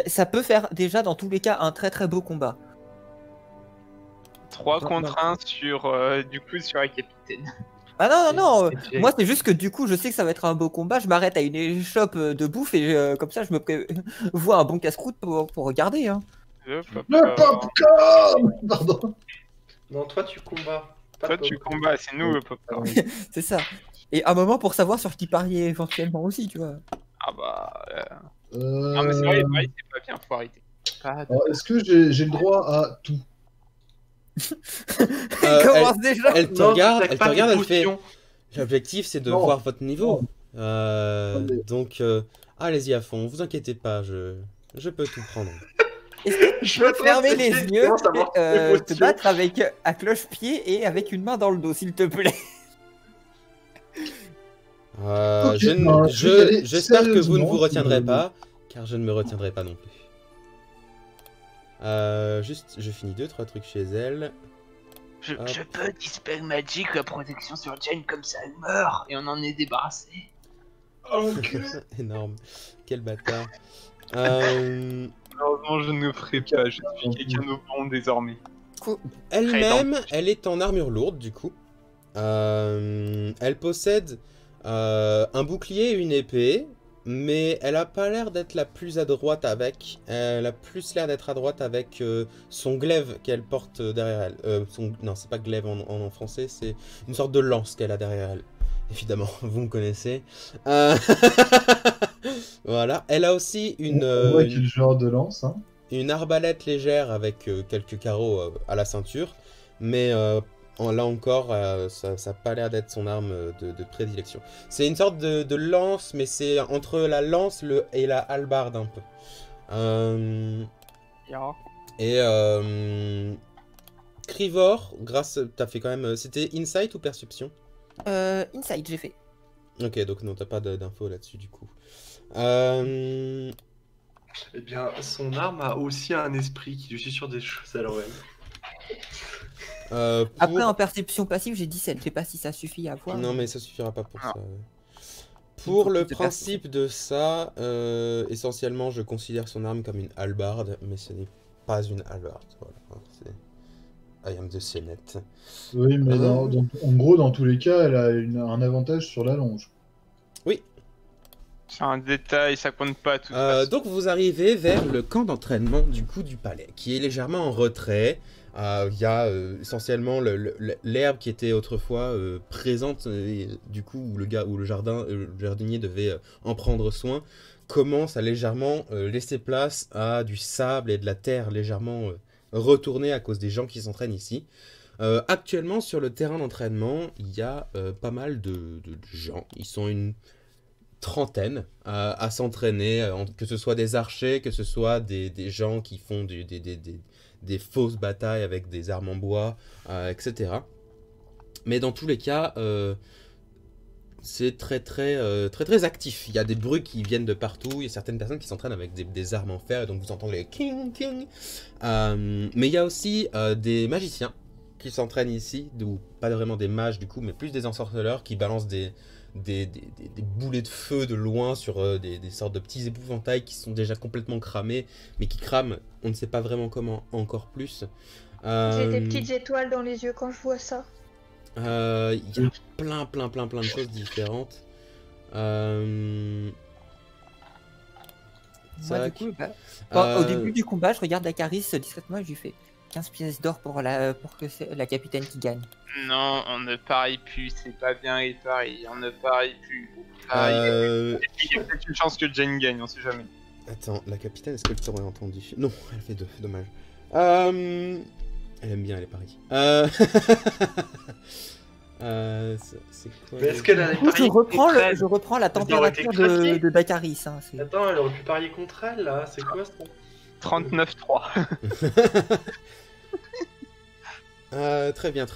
ça peut faire déjà dans tous les cas un très très beau combat. 3 contre 1 sur la capitaine. Ah non, moi c'est juste que du coup je sais que ça va être un beau combat, je m'arrête à une échoppe de bouffe et comme ça je me vois un bon casse-croûte pour regarder. Hein. Le popcorn. Pardon. Non, toi tu combats. Toi tu combats, c'est nous le popcorn. C'est ça. Et un moment pour savoir sur qui parier éventuellement aussi, tu vois. Ah bah... Non mais c'est vrai, c'est pas bien, faut arrêter. Est-ce que j'ai le droit à tout? Elle te regarde, elle fait... L'objectif c'est de voir votre niveau. Donc, allez-y à fond, vous inquiétez pas, je peux tout prendre. Est-ce que je peux fermer les yeux et te battre avec à cloche-pied et avec une main dans le dos, s'il te plaît? J'espère que vous ne vous retiendrez pas, car je ne me retiendrai pas non plus. Juste, je finis 2-3 trucs chez elle. Je peux dispel magic la protection sur Jane comme ça elle meurt et on en est débarrassé. Oh, énorme, quel bâtard. Malheureusement je ne le ferai pas, je suis quelqu'un de bon désormais. Elle-même, elle est en armure lourde du coup. Elle possède un bouclier et une épée, mais elle a pas l'air d'être la plus adroite avec. Elle a plus l'air d'être adroite avec son glaive qu'elle porte derrière elle. Non, c'est pas glaive en français, c'est une sorte de lance qu'elle a derrière elle. Évidemment, vous me connaissez. Voilà. Elle a aussi une... quel genre de lance, hein. Une arbalète légère avec quelques carreaux à la ceinture, mais là encore, ça n'a pas l'air d'être son arme de prédilection. C'est une sorte de lance, mais c'est entre la lance et la hallebarde un peu. Et Crivor, t'as fait quand même... C'était Insight ou Perception? Insight, j'ai fait. Ok, donc non, t'as pas d'infos là-dessus du coup. Eh bien, son arme a aussi un esprit qui lui suit sur des choses à l'oreille. Après, en perception passive, j'ai 17. Je sais pas si ça suffit à voir. Non, mais ça suffira pas pour ça. Pour le principe de ça, essentiellement, je considère son arme comme une hallebarde, mais ce n'est pas une hallebarde. Voilà, c'est... I am the Senate. Oui, mais en gros, dans tous les cas, elle a un avantage sur la longe. Oui. C'est un détail, ça compte pas tout. Donc vous arrivez vers le camp d'entraînement du coup du palais, qui est légèrement en retrait. Il y a essentiellement l'herbe qui était autrefois présente, du coup où le jardinier devait en prendre soin, commence à légèrement laisser place à du sable et de la terre légèrement retournée à cause des gens qui s'entraînent ici. Actuellement sur le terrain d'entraînement, il y a pas mal de gens. Ils sont une trentaine à s'entraîner, que ce soit des archers, que ce soit des gens qui font des fausses batailles avec des armes en bois, etc. Mais dans tous les cas, c'est très actif. Il y a des bruits qui viennent de partout, il y a certaines personnes qui s'entraînent avec des armes en fer, et donc vous entendez les king king. Mais il y a aussi des magiciens qui s'entraînent ici, ou pas vraiment des mages du coup, mais plus des ensorceleurs qui balancent des boulets de feu de loin sur des sortes de petits épouvantails qui sont déjà complètement cramés, mais qui crament, on ne sait pas vraiment comment, encore plus. J'ai des petites étoiles dans les yeux quand je vois ça. Il y a plein de choses différentes. Moi, du coup, au début du combat, je regarde Dakaris discrètement et je lui fais 15 pièces d'or pour que c'est la capitaine qui gagne. Non, on ne parie plus, c'est pas bien les paris, on ne parie plus. Il y a peut-être une chance que Jane gagne, on sait jamais. Attends, la capitaine, est-ce qu'elle t'aurait entendu? Non, elle fait 2, dommage. Elle aime bien les paris. C'est quoi? Mais est-ce qu'elle a les paris je reprends la température de Dakaris. Hein, Attends, elle aurait pu parier contre elle là, c'est quoi ça? 39-3. Très bien.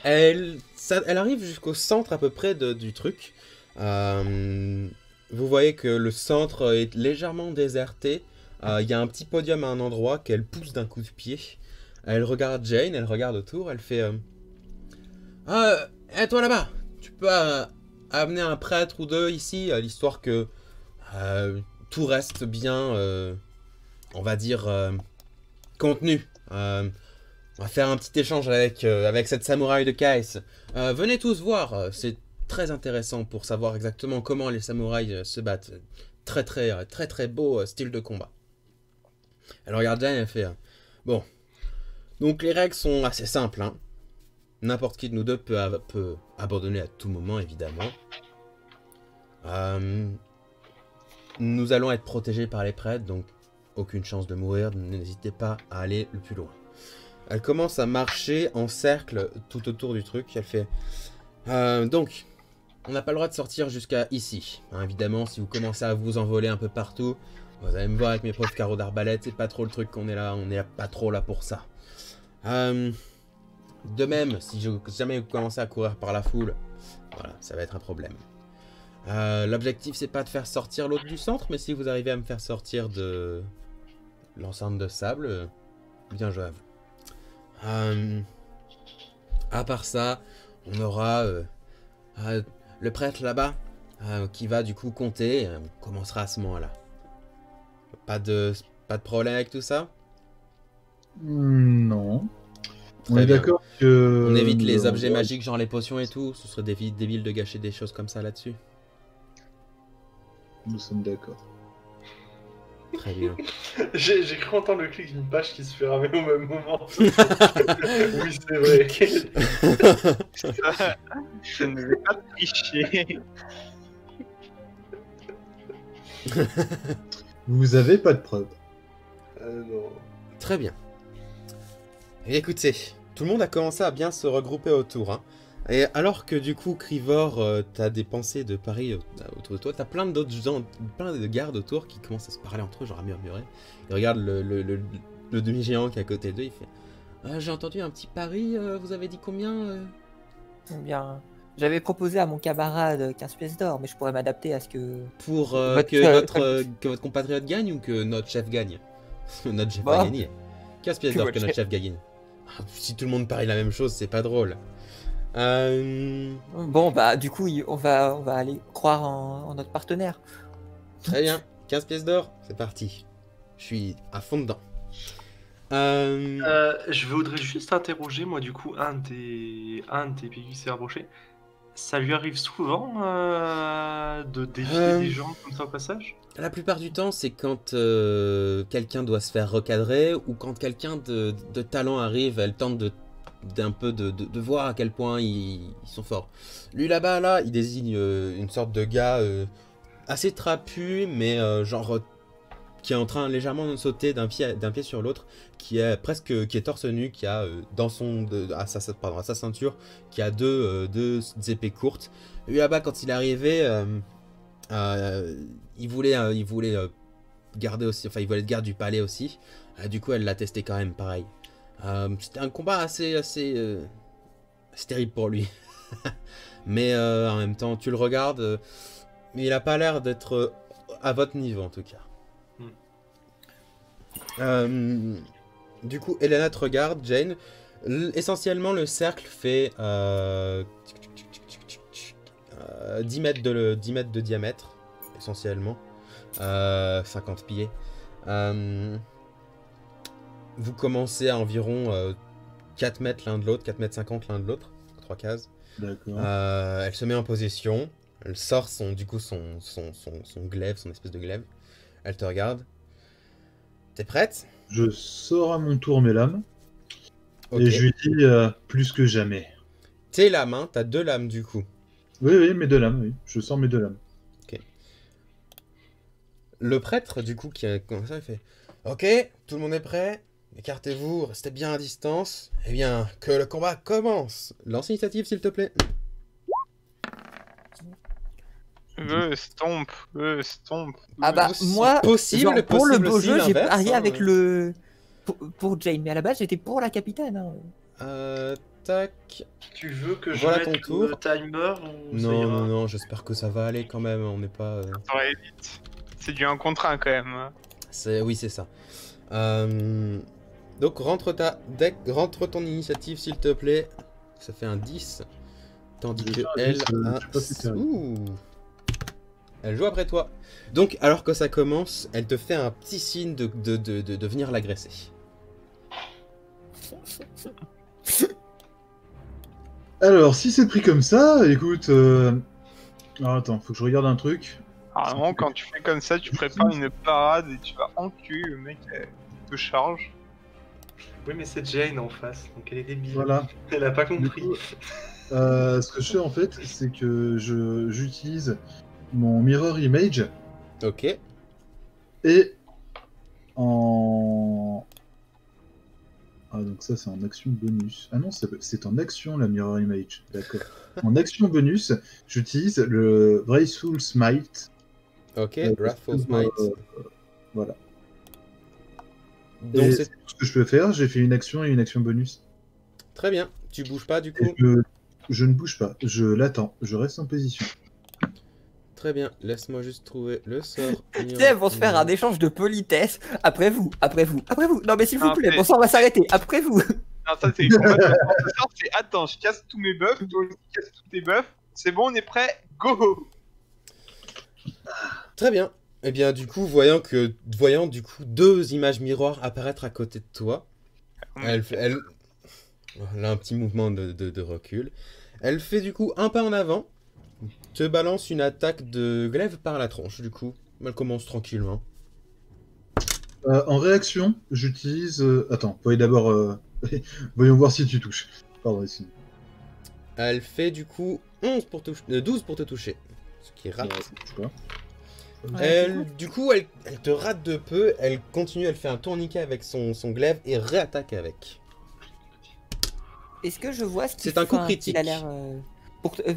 Elle arrive jusqu'au centre à peu près du truc. Vous voyez que le centre est légèrement déserté. Il y a un petit podium à un endroit qu'elle pousse d'un coup de pied. Elle regarde Jane, elle regarde autour, elle fait... et toi là-bas, tu peux amener un prêtre ou deux ici, l'histoire que tout reste bien, on va dire, contenu. On va faire un petit échange avec cette samouraï de Kais. Venez tous voir, c'est très intéressant pour savoir exactement comment les samouraïs se battent. Très beau style de combat. Elle regarde Jane et elle fait... bon, donc les règles sont assez simples, hein. N'importe qui de nous deux peut abandonner à tout moment, évidemment. Nous allons être protégés par les prêtres, donc aucune chance de mourir, n'hésitez pas à aller le plus loin. Elle commence à marcher en cercle tout autour du truc, elle fait... donc, on n'a pas le droit de sortir jusqu'à ici. Hein, évidemment, si vous commencez à vous envoler un peu partout, vous allez me voir avec mes pauvres carreaux d'arbalète, c'est pas trop le truc qu'on est là, on n'est pas trop là pour ça. De même, si jamais vous commencez à courir par la foule, voilà, ça va être un problème. L'objectif, c'est pas de faire sortir l'autre du centre, mais si vous arrivez à me faire sortir de l'enceinte de sable, bien joué à vous. À part ça, on aura le prêtre là-bas qui va du coup compter, on commencera à ce moment-là. Pas de problème avec tout ça? Non. Très on est bien. D'accord que... On évite les objets magiques, genre les potions et tout. Ce serait débile de gâcher des choses comme ça là-dessus. Nous sommes d'accord. Très bien. J'ai cru entendre le clic d'une page qui se fait ramer au même moment. Oui, c'est vrai. Je ne vais pas tricher. Vous avez pas de preuves. Non. Très bien. Et écoutez, tout le monde a commencé à bien se regrouper autour. Hein. Et alors que du coup, Crivor, t'as des pensées de paris autour de toi, t'as plein d'autres gens, plein de gardes autour qui commencent à se parler entre eux, genre à murmurer. Ils regardent le demi-géant qui est à côté d'eux, il fait j'ai entendu un petit pari, vous avez dit combien Eh bien, j'avais proposé à mon camarade 15 pièces d'or, mais je pourrais m'adapter à ce que... Pour que votre compatriote gagne ou que notre chef gagne? Notre chef va gagner. 15 pièces d'or que notre chef gagne. Si tout le monde parie la même chose, c'est pas drôle. Bon, bah, du coup, on va aller croire en notre partenaire. Très bien, 15 pièces d'or, c'est parti. Je suis à fond dedans. Je voudrais juste interroger, moi, du coup, un des PQC rapprochés. Ça lui arrive souvent de défier des gens comme ça au passage? La plupart du temps, c'est quand quelqu'un doit se faire recadrer ou quand quelqu'un de talent arrive, elle tente d'un peu de voir à quel point ils sont forts. Lui là-bas, là, il désigne une sorte de gars assez trapu, mais genre qui est en train légèrement de sauter d'un pied sur l'autre, qui est torse nu, qui a à sa ceinture, qui a deux épées courtes. Lui là-bas, quand il est arrivé, il voulait garder aussi, enfin il voulait être garde du palais aussi. Du coup, elle l'a testé quand même, pareil. C'était un combat assez terrible pour lui. Mais en même temps, tu le regardes, mais il a pas l'air d'être à votre niveau en tout cas. Du coup, Elena te regarde, Jane. Essentiellement, le cercle fait 10 mètres de diamètre, essentiellement. 50 pieds. Vous commencez à environ 4 mètres l'un de l'autre, 4 mètres 50 l'un de l'autre, 3 cases. D'accord. Elle se met en position, elle sort son glaive, son espèce de glaive. Elle te regarde. T'es prête? Je sors à mon tour mes lames. Okay. Et je lui dis plus que jamais. Tes lames, hein? T'as 2 lames du coup. Oui, mes 2 lames, oui. Je sors mes 2 lames. Ok. Le prêtre, du coup, qui a comme ça, il fait ok, tout le monde est prêt? Écartez-vous, restez bien à distance. Eh bien, que le combat commence. Lance l'initiative, s'il te plaît. Stomp. Ah bah, moi, possible, genre, pour le beau aussi, jeu, j'ai l'inverse, parié hein, avec pour Jane, mais à la base, j'étais pour la capitaine. Hein. Tac. Tu veux que je Voilà mette ton tour. le timer ou ça ira? Non, j'espère que ça va aller quand même, on n'est pas... Ça va aller vite. C'est du 1 contre 1 quand même. Oui, c'est ça. Donc, rentre ton initiative, s'il te plaît. Ça fait un 10. Tandis que elle a... Ouh. Elle joue après toi. Donc, alors que ça commence, elle te fait un petit signe de venir l'agresser. Alors, si c'est pris comme ça, écoute... Alors, attends, faut que je regarde un truc. Ah non, quand tu fais comme ça, tu prépares une parade et tu vas enculer le mec te charge. Oui, mais c'est Jane en face, donc elle est débile. Voilà. Elle a pas compris. Coup, ce que je fais en fait, c'est que j'utilise mon Mirror Image. Ok. Et en... Ah, donc ça, c'est en action bonus. Ah non, c'est en action, la Mirror Image. D'accord. En action bonus, j'utilise le Wrathful Smite. Ok, Wrathful Smite. Voilà. Donc c'est tout ce que je peux faire. J'ai fait une action et une action bonus. Très bien. Tu bouges pas, du coup? Je ne bouge pas. Je l'attends. Je reste en position. Très bien, laisse-moi juste trouver le sort. Tu sais, elles vont se faire un échange de politesse. Après vous. Non, mais s'il vous plaît, bon sang, on va s'arrêter. Après vous. Non, ça c'est complètement... c'est attends, je casse tous mes buffs, toi aussi casse tous tes buffs. C'est bon, on est prêt, go! Très bien. Eh bien, du coup, voyant du coup 2 images miroirs apparaître à côté de toi, elle a un petit mouvement de recul. Elle fait du coup un pas en avant te balance une attaque de glaive par la tronche, du coup. Elle commence tranquillement. En réaction, j'utilise... Attends, voyons d'abord... voyons voir si tu touches. Pardon, ici. Elle fait du coup 12 pour te toucher. Ce qui rate. Du coup, elle te rate de peu. Elle continue, elle fait un tourniquet avec son glaive et réattaque avec. Est-ce que je vois ce qu'il C'est un coup critique. Il a l'air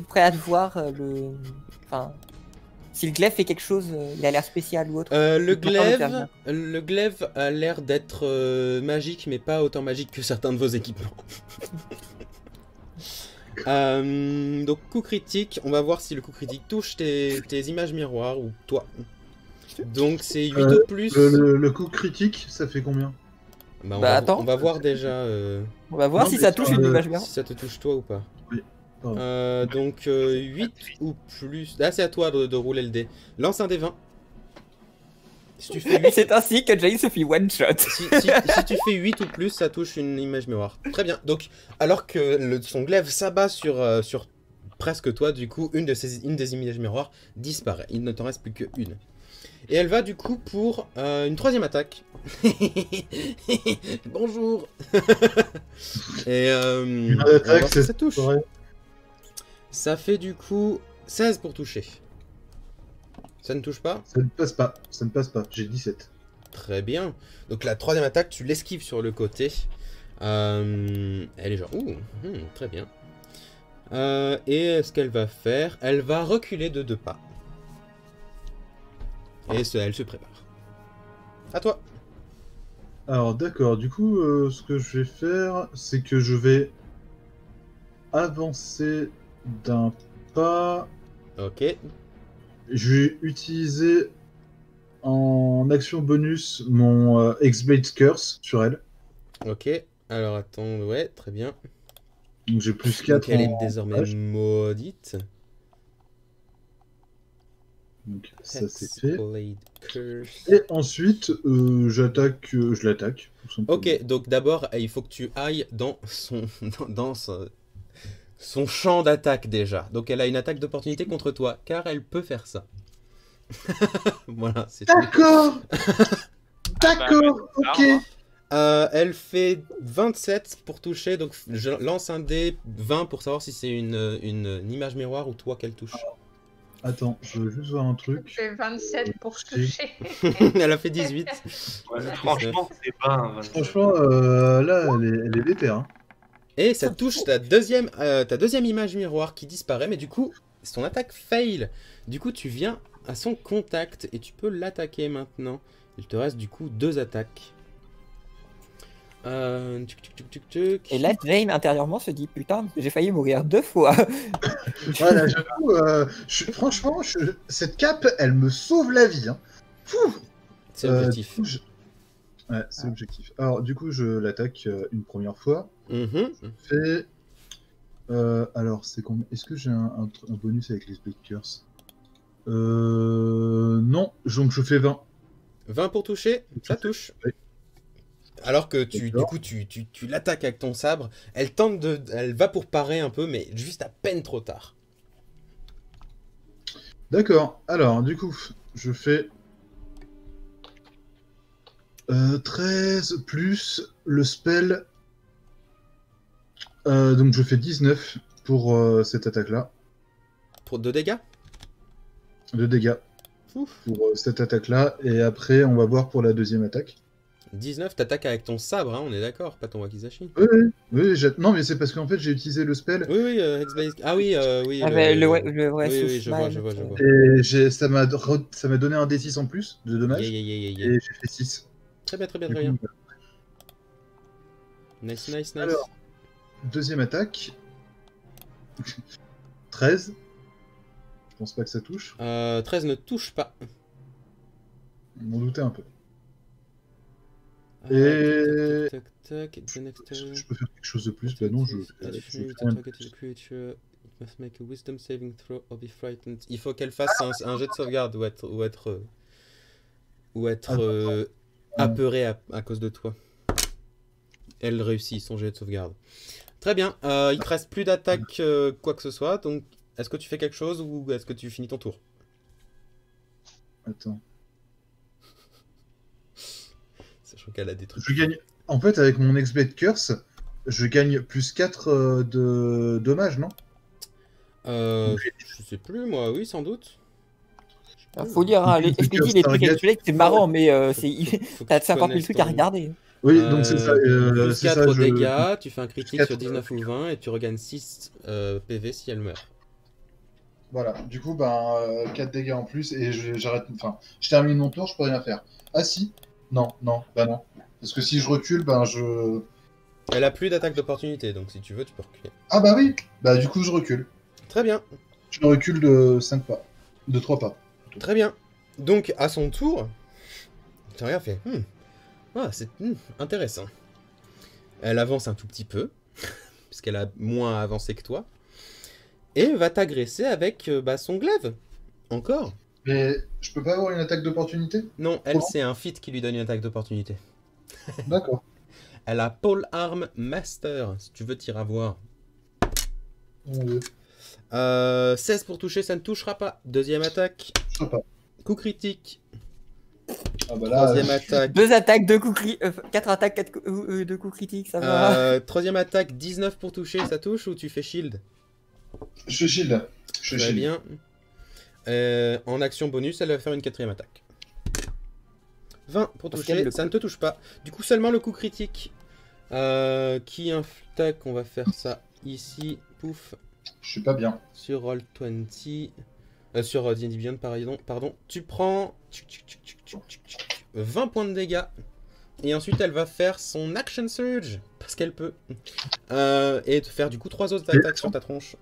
prêt à te voir Enfin, si le glaive fait quelque chose, il a l'air spécial ou autre. Le glaive a l'air d'être magique, mais pas autant magique que certains de vos équipements. Donc coup critique, on va voir si le coup critique touche tes images miroirs ou toi. Donc c'est 8 au plus. Le coup critique, ça fait combien? Attends. On va voir déjà. On va voir si ça touche une image miroir. Si ça te touche toi ou pas. Oui. Donc 8 ou plus. Ah, c'est à toi de rouler le dé. Lance un dé 20. Si tu fais 8... C'est ainsi que Jace se fait one shot. si tu fais 8 ou plus, ça touche une image miroir. Très bien. Donc, alors que son glaive s'abat sur presque toi, du coup, une des images miroirs disparaît. Il ne t'en reste plus qu'une. Et elle va du coup pour une troisième attaque. Bonjour. Et attaque, ça touche. Ça fait du coup 16 pour toucher. Ça ne touche pas? Ça ne passe pas, ça ne passe pas, j'ai 17. Très bien. Donc la troisième attaque, tu l'esquives sur le côté. Elle est genre... Ouh, très bien. Et ce qu'elle va faire, elle va reculer de 2 pas. Et elle se prépare. À toi. Alors d'accord, du coup, ce que je vais faire, c'est que je vais avancer d'un pas. Ok. Je vais utiliser en action bonus mon X-Blade Curse sur elle. Ok. Alors attends, ouais, très bien. Donc j'ai plus 4. Donc elle est désormais maudite. Donc ça c'est fait. Curse. Et ensuite, je l'attaque. Ok, donc d'abord, il faut que tu ailles dans son champ d'attaque déjà. Donc elle a une attaque d'opportunité contre toi, car elle peut faire ça. Voilà, c'est tout. D'accord. D'accord, ok. Elle fait 27 pour toucher, donc je lance un dé 20 pour savoir si c'est une image miroir ou toi qu'elle touche. Attends, je veux juste voir un truc. Je fais 27 pour toucher. Elle a fait 18. Ouais, franchement, c'est pas un 27. Franchement, là, elle est vétère. Hein. Et ça touche ta deuxième image miroir qui disparaît, mais du coup, son attaque fail. Du coup, tu viens à son contact et tu peux l'attaquer maintenant. Il te reste du coup 2 attaques. Et là, Jane intérieurement se dit putain, j'ai failli mourir 2 fois. Voilà, j'avoue, franchement, cette cape, elle me sauve la vie. Hein. C'est l'objectif. Ouais, c'est l'objectif. Alors, du coup, je l'attaque une première fois. Je fais. Alors, c'est combien? Est-ce que j'ai un bonus avec les Blade Curse? Non, donc je fais 20. 20 pour toucher, ça touche. Oui. Alors que du coup, tu l'attaques avec ton sabre. Elle va pour parer un peu, mais juste à peine trop tard. D'accord. Alors, du coup, je fais 13 plus le spell. Donc, je fais 19 pour cette attaque-là. Pour 2 dégâts? 2 dégâts. Ouf. Pour cette attaque-là. Et après, on va voir pour la deuxième attaque. 19, t'attaques avec ton sabre, hein, on est d'accord, pas ton wakizashi. Oui, non, mais c'est parce qu'en fait j'ai utilisé le spell. Oui, Hexblaze. Ah oui, oui. Le vrai oui, je vois. Et ça m'a donné un D6 en plus de dommage. Et j'ai fait 6. Très bien. Nice. Alors, deuxième attaque. 13. Je pense pas que ça touche. 13 ne touche pas. On m'en doutait un peu. Et... Je peux faire quelque chose de plus? Bah non, il faut qu'elle fasse un jet de sauvegarde ou être apeurée à cause de toi. Elle réussit son jet de sauvegarde. Très bien, il te reste plus d'attaque quoi que ce soit, donc est-ce que tu fais quelque chose ou est-ce que tu finis ton tour? Attends. Sachant qu'elle a des trucs. Je gagne. En fait, avec mon Expect Curse, je gagne plus 4 de dommages, non? Je sais plus, moi, oui, sans doute. Faut dire, hein, les FPJ, les trucs actuels, c'est marrant, mais t'as 50 000 trucs à regarder. Oui, donc c'est ça. Plus c'est 4 ça, dégâts, tu fais un critique 4, sur 19 ou 20 et tu regagnes 6 PV si elle meurt. Voilà, du coup, 4 dégâts en plus et j'arrête. Enfin, je termine mon tour, je peux rien faire. Ah si? Non, non, bah non. Parce que si je recule, je. Elle a plus d'attaque d'opportunité, donc si tu veux, tu peux reculer. Ah bah oui! Bah du coup, je recule. Très bien. Je recule de 5 pas. De 3 pas. Très bien. Donc, à son tour, t'as rien fait. Ah, c'est intéressant. Elle avance un tout petit peu, puisqu'elle a moins avancé que toi, et va t'agresser avec son glaive. Encore. Mais je peux pas avoir une attaque d'opportunité? Non, elle, c'est un feat qui lui donne une attaque d'opportunité. D'accord. Elle a Pole Arm Master, si tu veux t'y voir. Mon Dieu. 16 pour toucher, ça ne touchera pas. Deuxième attaque. Je sais pas. Coup critique. Ah bah là, Troisième attaque. 2 attaques, 2 coups critiques, 4 attaques, 2 coups critiques, ça va. Troisième attaque, 19 pour toucher, ça touche ou tu fais shield? je shield. Très bien. En action bonus, elle va faire une quatrième attaque. 20 pour toucher, ça ne te touche pas. Du coup, seulement le coup critique. Qui attaque, on va faire ça ici. Pouf. Je suis pas bien. Sur Roll20. Sur D&D Beyond, pardon. Tu prends 20 points de dégâts. Et ensuite, elle va faire son Action Surge. Parce qu'elle peut. Et te faire du coup 3 autres attaques sur ta tronche.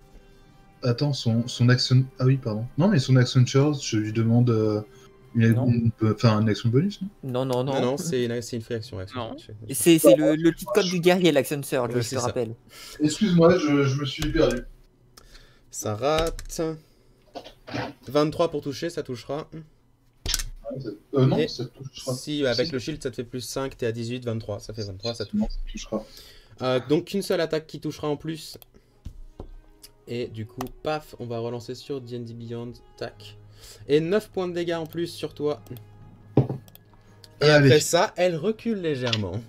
Attends, son action... Ah oui, pardon. Non, mais son action charge, je lui demande un action bonus, non? Non. C'est une free action. Non. C'est le petit code du guerrier, l'Action Surge, Ouais, je te rappelle. Excuse-moi, je me suis perdu. Ça rate. 23 pour toucher, ça touchera. Non, Et ça touchera. Si avec le shield ça te fait plus 5, t'es à 18, 23, ça fait 23, ça touche. Non, ça touchera. Donc une seule attaque qui touchera en plus. Et du coup, paf, on va relancer sur D&D Beyond, tac. Et 9 points de dégâts en plus sur toi. Et après ça, elle recule légèrement.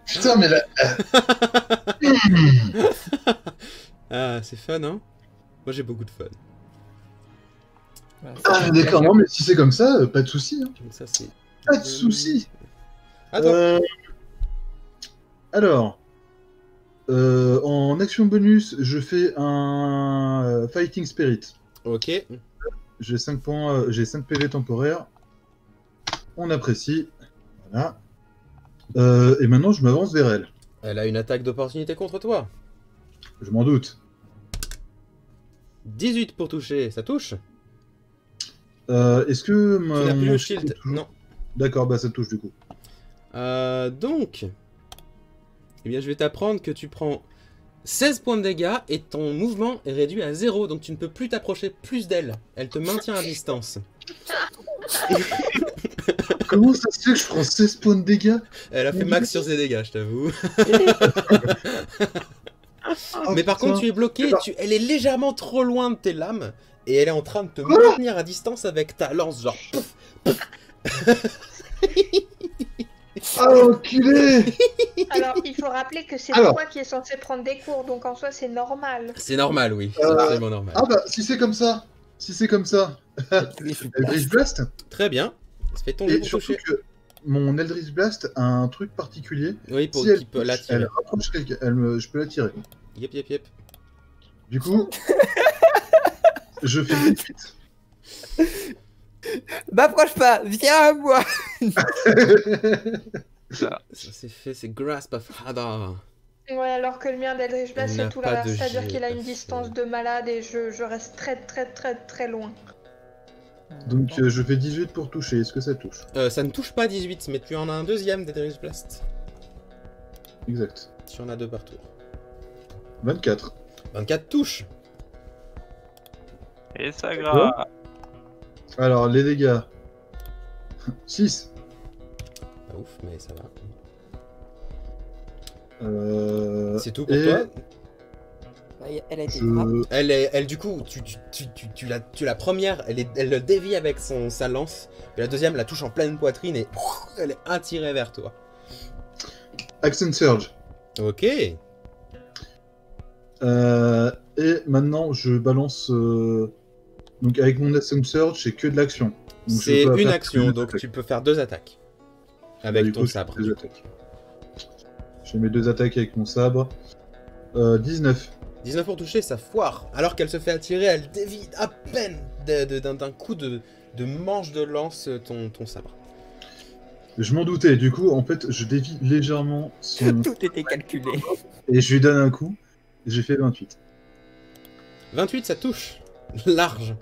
Putain, mais là... Ah, c'est fun, hein? Moi j'ai beaucoup de fun. Ah, d'accord, non, mais si c'est comme ça, pas de soucis. Hein. Donc ça, c'est... Pas de soucis. Attends. Alors, en action bonus, je fais un Fighting Spirit. Ok. J'ai 5 points, j'ai 5 PV temporaires. On apprécie. Voilà. Et maintenant, je m'avance vers elle. Elle a une attaque d'opportunité contre toi. Je m'en doute. 18 pour toucher, ça touche? Est-ce que Tu n'as plus le shield, non. D'accord, bah ça touche du coup. Donc, eh bien, je vais t'apprendre que tu prends 16 points de dégâts et ton mouvement est réduit à 0, donc tu ne peux plus t'approcher plus d'elle. Elle te maintient à distance. Comment ça se fait que je prends 16 points de dégâts? Elle a fait max sur ses dégâts, je t'avoue. Oh, mais par putain. contre, tu es bloqué, elle est légèrement trop loin de tes lames et elle est en train de te maintenir à distance avec ta lance, genre. Ah, enculé! Alors, il faut rappeler que c'est toi qui es censé prendre des cours, donc en soi, c'est normal. C'est normal, oui. C'est absolument normal. Ah bah, si c'est comme ça. Eldritch Blast. Très bien. Ça fait ton Et jeu pour surtout toucher. que mon Eldritch Blast a un truc particulier. Oui, pour Si elle qui peut touche, l'attirer. elle rapproche quelqu'un, je peux l'attirer. Yep. Du coup, je fais 18. M'approche pas, viens à moi. Ça c'est fait, c'est Grasp of Hadar. Ouais, alors que le mien d'Eldritch Blast, Il c'est n'a tout pas l'inverse, de c'est-à-dire jet qu'il a à une faire. distance de malade et je reste très loin. Donc je fais 18 pour toucher. Est-ce que ça touche? Ça ne touche pas 18, mais tu en as un deuxième d'Eldritch Blast. Exact. Tu en as 2 par tour. 24. 24 touche. Et ça gras. Alors, les dégâts. 6. Pas ouf, mais ça va. C'est tout pour et- toi? Elle a été frappée. Elle, du coup, tu la première, elle le dévie avec sa lance, et la deuxième la touche en pleine poitrine et elle est attirée vers toi. Action Surge. Ok. Et maintenant, je balance... Donc avec mon Action Surge, c'est que de l'action. Donc, C'est je peux une faire action, deux donc attaques. tu peux faire 2 attaques. Avec Du ton coup, sabre. deux attaques. Je fais mes 2 attaques avec mon sabre. 19. 19 pour toucher, ça foire. Alors qu'elle se fait attirer, elle dévie à peine d'un coup de manche de lance ton sabre. Je m'en doutais, du coup, en fait, je dévie légèrement son... Tout était calculé. et je lui donne un coup. J'ai fait 28. 28, ça touche. Large.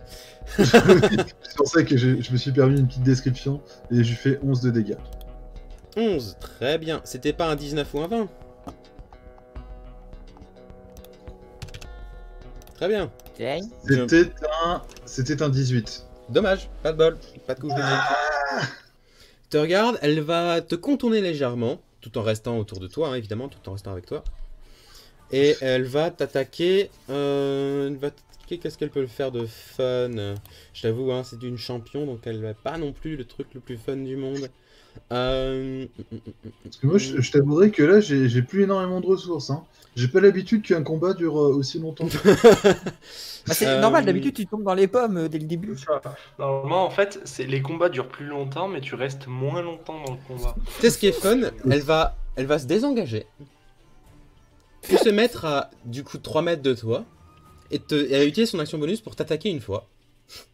C'est pour ça que je me suis permis une petite description. Et je lui fais 11 de dégâts. 11, très bien. C'était pas un 19 ou un 20? Très bien. Jane, C'était un 18. Dommage, pas de bol, pas de coup critique. Te regarde, elle va te contourner légèrement, tout en restant autour de toi, hein, évidemment, tout en restant avec toi. Et elle va t'attaquer. Qu'est-ce qu'elle peut faire de fun? Je t'avoue, hein, c'est une champion, donc elle n'a pas non plus le truc le plus fun du monde. Parce que moi, je t'avouerai que là, j'ai plus énormément de ressources. Hein. J'ai pas l'habitude qu'un combat dure aussi longtemps. c'est normal, d'habitude tu tombes dans les pommes dès le début. C'est ça. Normalement, en fait, les combats durent plus longtemps, mais tu restes moins longtemps dans le combat. Tu sais ce qui est fun? Elle va se désengager. Puis se mettre à, du coup, 3 mètres de toi. Et elle va utiliser son action bonus pour t'attaquer une fois.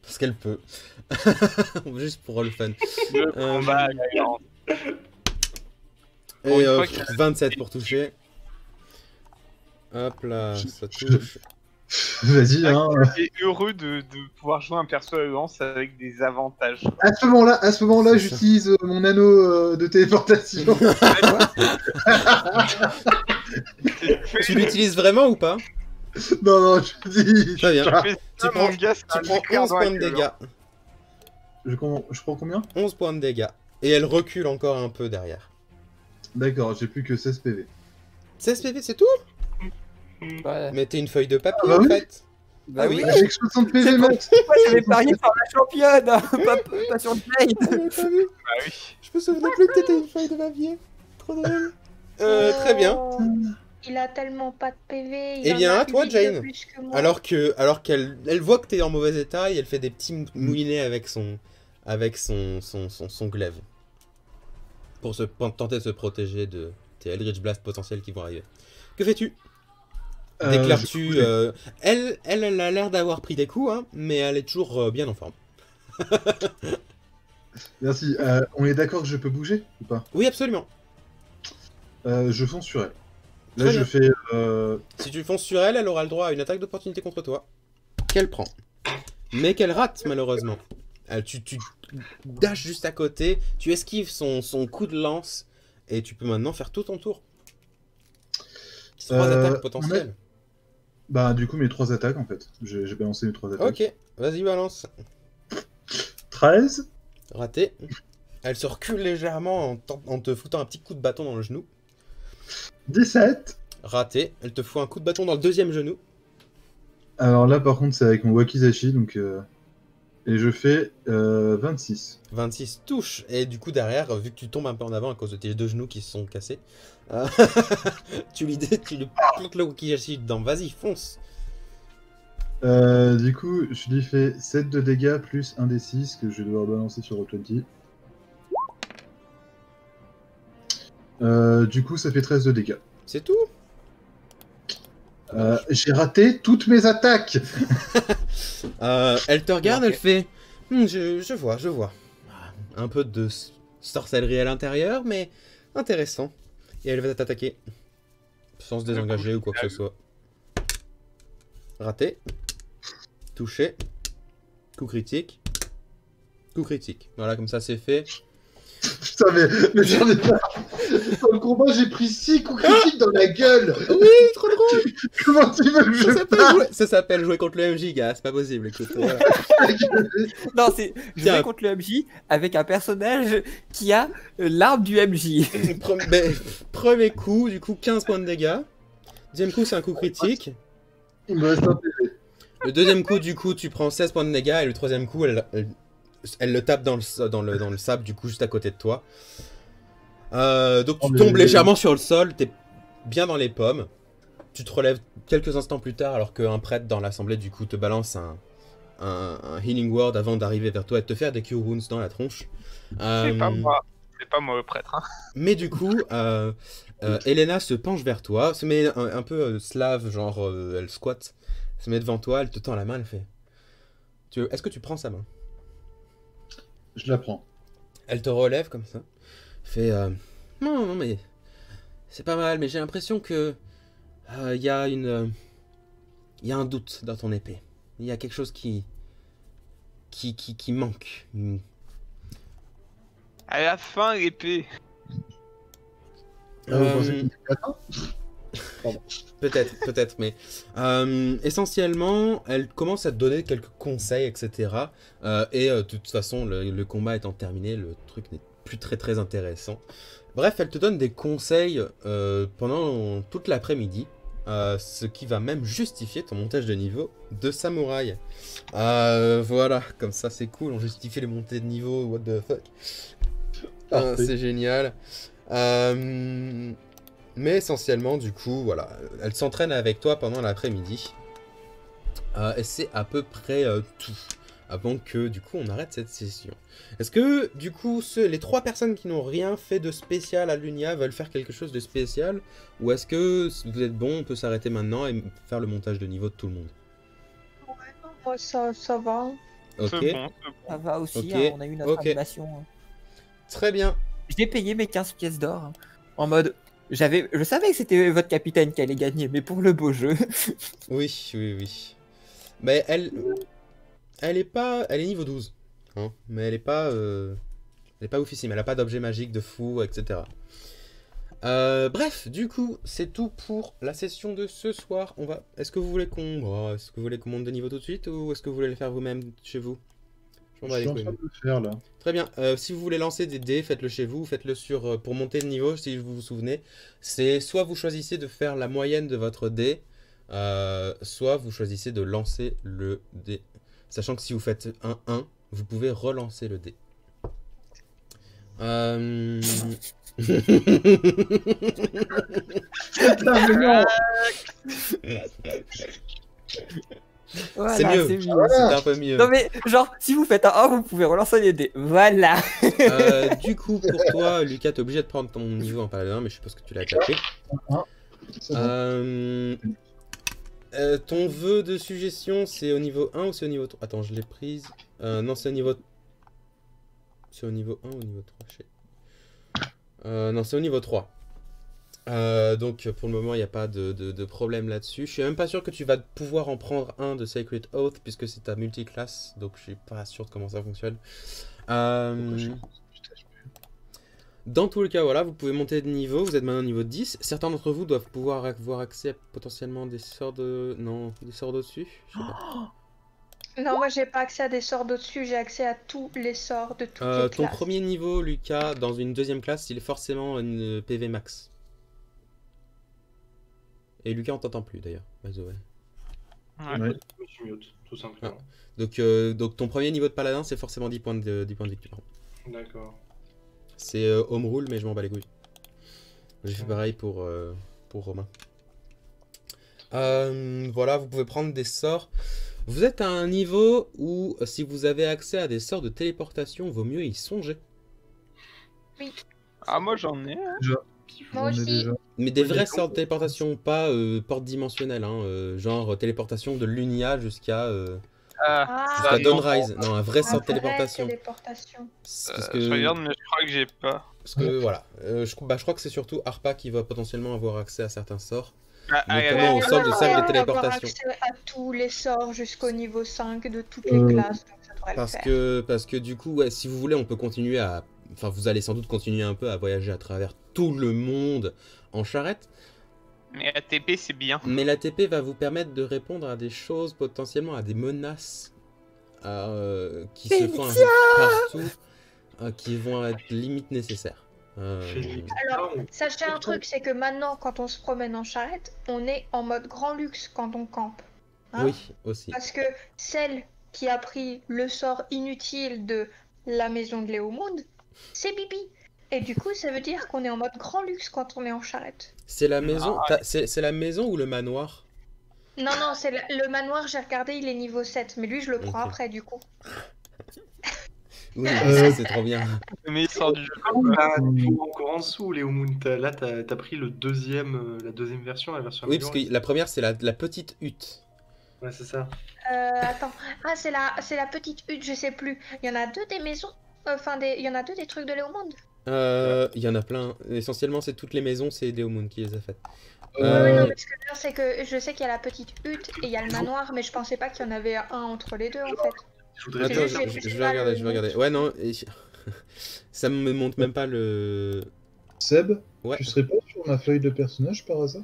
Parce qu'elle peut. Juste pour le fun. Le combat, d'ailleurs. Et Pour une fois qu'il y a- 27 pour toucher. Hop là, ça touche. Vas-y, hein. Et heureux de pouvoir jouer un perso à lance avec des avantages. À ce moment-là, C'est ça. j'utilise mon anneau de téléportation. Tu l'utilises vraiment ou pas? non, je dis. Très bien. Mais Tu ça, prends, mon gars, c'est tu un prends écart 11 dans la points de gueule, dégâts. Je prends combien? 11 points de dégâts. Et elle recule encore un peu derrière. D'accord, j'ai plus que 16 PV. 16 PV, c'est tout? Ouais. Mais t'es une feuille de papier Ah bah en oui. fait. Bah Ah oui. oui. J'ai que 60 PV, max. Moi j'avais parié sur la championne, hein, pas sur Jade. J'avais pas vu. Bah oui. Je me souvenais plus que t'étais une feuille de papier. Trop drôle. Très bien. Oh, il a tellement pas de PV. Eh bien, en a à toi, 8 de Jane. plus que moi. Alors qu'elle voit que t'es en mauvais état et elle fait des petits moulinets avec son glaive. Pour tenter de se protéger de tes Eldritch Blast potentiels qui vont arriver. Que fais-tu? Déclares-tu... Elle a l'air d'avoir pris des coups, hein, mais elle est toujours bien en forme. Merci. On est d'accord que je peux bouger ou pas? Oui, absolument. Je fonce sur elle. Là, Très je bien. fais. Si tu fonces sur elle, elle aura le droit à une attaque d'opportunité contre toi. Qu'elle prend. Mais qu'elle rate, malheureusement. Tu dashes juste à côté, tu esquives son coup de lance, et tu peux maintenant faire tout ton tour. 3 attaques potentielles. Bah, du coup, mes 3 attaques en fait. J'ai balancé mes 3 attaques. Ok, vas-y, balance. 13. Raté. Elle se recule légèrement en te foutant un petit coup de bâton dans le genou. 17. Raté. Elle te fout un coup de bâton dans le deuxième genou. Alors là, par contre, c'est avec mon Wakizashi, donc. Et je fais 26. 26 touche. Et du coup, derrière, vu que tu tombes un peu en avant à cause de tes 2 genoux qui se sont cassés, tu lui plantes le Wakizashi dedans. Vas-y, fonce. Du coup, je lui fais 7 de dégâts plus 1 des 6 que je vais devoir balancer sur Roll20. Du coup, ça fait 13 de dégâts. C'est tout. J'ai raté toutes mes attaques. Elle te regarde, elle fait je vois. Un peu de sorcellerie à l'intérieur, mais intéressant. Et elle va t'attaquer. Sans se désengager ou quoi que ce soit. Raté. Touché. Coup critique. Coup critique. Voilà, comme ça c'est fait. Putain, mais j'en ai pas. Dans le combat, j'ai pris 6 coups critiques dans la gueule. Oui, trop drôle. Comment tu veux que je parle? Ça s'appelle jouer contre le MJ, gars. C'est pas possible, écoute. Voilà. Non, c'est Tiens. jouer contre le MJ avec un personnage qui a l'arme du MJ. Premier coup, du coup 15 points de dégâts. Deuxième coup, c'est un coup critique. Il me reste un PV. Le deuxième coup, du coup, tu prends 16 points de dégâts et le troisième coup, elle le tape dans le sable, du coup, juste à côté de toi. Donc tu tombes légèrement sur le sol, t'es bien dans les pommes. Tu te relèves quelques instants plus tard alors qu'un prêtre dans l'assemblée, du coup, te balance un healing word avant d'arriver vers toi et de te faire des cure wounds dans la tronche. C'est pas moi. C'est pas moi le prêtre. Hein. Mais du coup, Elena se penche vers toi, se met un peu slave, genre elle squatte, se met devant toi, elle te tend la main, elle fait... Est-ce que tu prends sa main? Je la prends. Elle te relève comme ça, fait... non, mais... C'est pas mal, mais j'ai l'impression que... Il y a un doute dans ton épée. Il y a quelque chose qui manque. À la fin, l'épée. Vous pensez qu'il est atteint? Pardon. Peut-être, mais essentiellement, elle commence à te donner quelques conseils, etc. De toute façon, le combat étant terminé, le truc n'est plus très intéressant. Bref, elle te donne des conseils pendant toute l'après-midi, ce qui va même justifier ton montage de niveau de samouraï. Voilà, comme ça c'est cool, on justifie les montées de niveau, what the fuck. C'est génial. Mais essentiellement, du coup, voilà, elle s'entraîne avec toi pendant l'après-midi. Et c'est à peu près tout. Avant que, du coup, on arrête cette session. Est-ce que, du coup, les 3 personnes qui n'ont rien fait de spécial à Lunia veulent faire quelque chose de spécial? Ou est-ce que vous êtes bon, on peut s'arrêter maintenant et faire le montage de niveau de tout le monde? Ouais, non, moi ça va. Ok. C'est bon. Ça va aussi, Ok, hein, on a eu notre ok. animation. Hein. Très bien. J'ai payé mes 15 pièces d'or. Hein, en mode, je savais que c'était votre capitaine qui allait gagner, mais pour le beau jeu. Oui. Mais elle est niveau 12. Hein, mais elle est pas oufissime. Elle a pas d'objet magique de fou, etc. Bref, du coup, c'est tout pour la session de ce soir. Est-ce que vous voulez qu'on monte de niveau tout de suite ou est-ce que vous voulez le faire vous-même chez vous? Je suis en train de le faire là. Très bien. Si vous voulez lancer des dés, faites-le chez vous. Faites-le pour monter de niveau, si vous vous souvenez. C'est soit vous choisissez de faire la moyenne de votre dé, soit vous choisissez de lancer le dé. Sachant que si vous faites un 1, vous pouvez relancer le dé. Voilà, c'est mieux, c'est un peu mieux. Non mais genre, si vous faites un 1, vous pouvez relancer les dés. Voilà. Du coup, pour toi, Lucas, t'es obligé de prendre ton niveau en paladin, mais je suppose que tu l'as tapé. Ton vœu de suggestion, c'est au niveau 1 ou c'est au niveau 3? Attends, je l'ai prise. Non, c'est au niveau... C'est au niveau 1 ou au niveau 3, je sais. Non, c'est au niveau 3. Donc pour le moment il n'y a pas de problème là-dessus. Je suis même pas sûr que tu vas pouvoir en prendre un de Sacred Oath puisque c'est ta multiclasse, donc je suis pas sûr de comment ça fonctionne. Dans tous les cas, voilà, vous pouvez monter de niveau, vous êtes maintenant niveau 10. Certains d'entre vous doivent pouvoir avoir accès à potentiellement des sorts des sorts d'au-dessus. Je sais pas. Non, moi j'ai pas accès à des sorts d'au-dessus, j'ai accès à tous les sorts de toutes les ton classes. premier niveau, Lucas, dans une deuxième classe, il est forcément une PV max. Et Lucas, on t'entend plus d'ailleurs, by the way. Ouais. Je me suis mute, tout simplement. Donc ton premier niveau de paladin, c'est forcément 10 points de victoire. D'accord. C'est home rule, mais je m'en bats les couilles. J'ai fait pareil pour Romain. Voilà, vous pouvez prendre des sorts. Vous êtes à un niveau où, si vous avez accès à des sorts de téléportation, vaut mieux y songer. Oui. Ah, moi j'en ai. Moi aussi. Mais des vrais sorts de téléportation, pas porte dimensionnelle, hein, genre téléportation de Lunia jusqu'à Dawnrise. Non, un vrai sort de téléportation. Parce que... Je regarde, mais je crois que j'ai pas. Parce que voilà, je crois que c'est surtout Arpa qui va potentiellement avoir accès à certains sorts. Notamment au sort de salle de téléportation. Accès à tous les sorts jusqu'au niveau 5 de toutes les classes, donc ça devrait le faire. Parce que du coup, ouais, si vous voulez, on peut continuer à... Enfin, vous allez sans doute continuer un peu à voyager à travers tout le monde en charrette. Mais la TP, c'est bien. Mais la TP va vous permettre de répondre à des choses, potentiellement à des menaces qui se font partout, qui vont être limite nécessaires. Alors, sachez un truc, c'est que maintenant, quand on se promène en charrette, on est en mode grand luxe quand on campe. Hein, oui, aussi. parce que celle qui a pris le sort inutile de la maison de Léomund, c'est Bibi. Et du coup, ça veut dire qu'on est en mode grand luxe quand on est en charrette. C'est la maison, c'est la maison ou le manoir? Non, non, c'est le manoir, j'ai regardé, il est niveau 7, mais lui, je le prends Ok. après, du coup. Oui, ça, c'est trop bien. Mais il sort du jeu. Bah, encore en dessous, Léomund. Là, t'as pris la deuxième version, la version Oui, parce que améliorée. la première, c'est la petite hutte. Ouais, c'est ça. Attends. Ah, c'est la petite hutte, je sais plus. Il y en a deux des maisons. Enfin, il y en a deux des trucs de Léomund. Il y en a plein. Essentiellement, c'est toutes les maisons, c'est Léomund qui les a faites. Ouais, non, mais ce que je veux dire, c'est que je sais qu'il y a la petite hutte et il y a le manoir, mais je pensais pas qu'il y en avait un entre les deux, en fait. Je voudrais Attends, bien- je vais regarder, je vais regarder. Ouais, non, ça me montre même pas le... Seb, Ouais. tu serais pas sur ma feuille de personnage par hasard?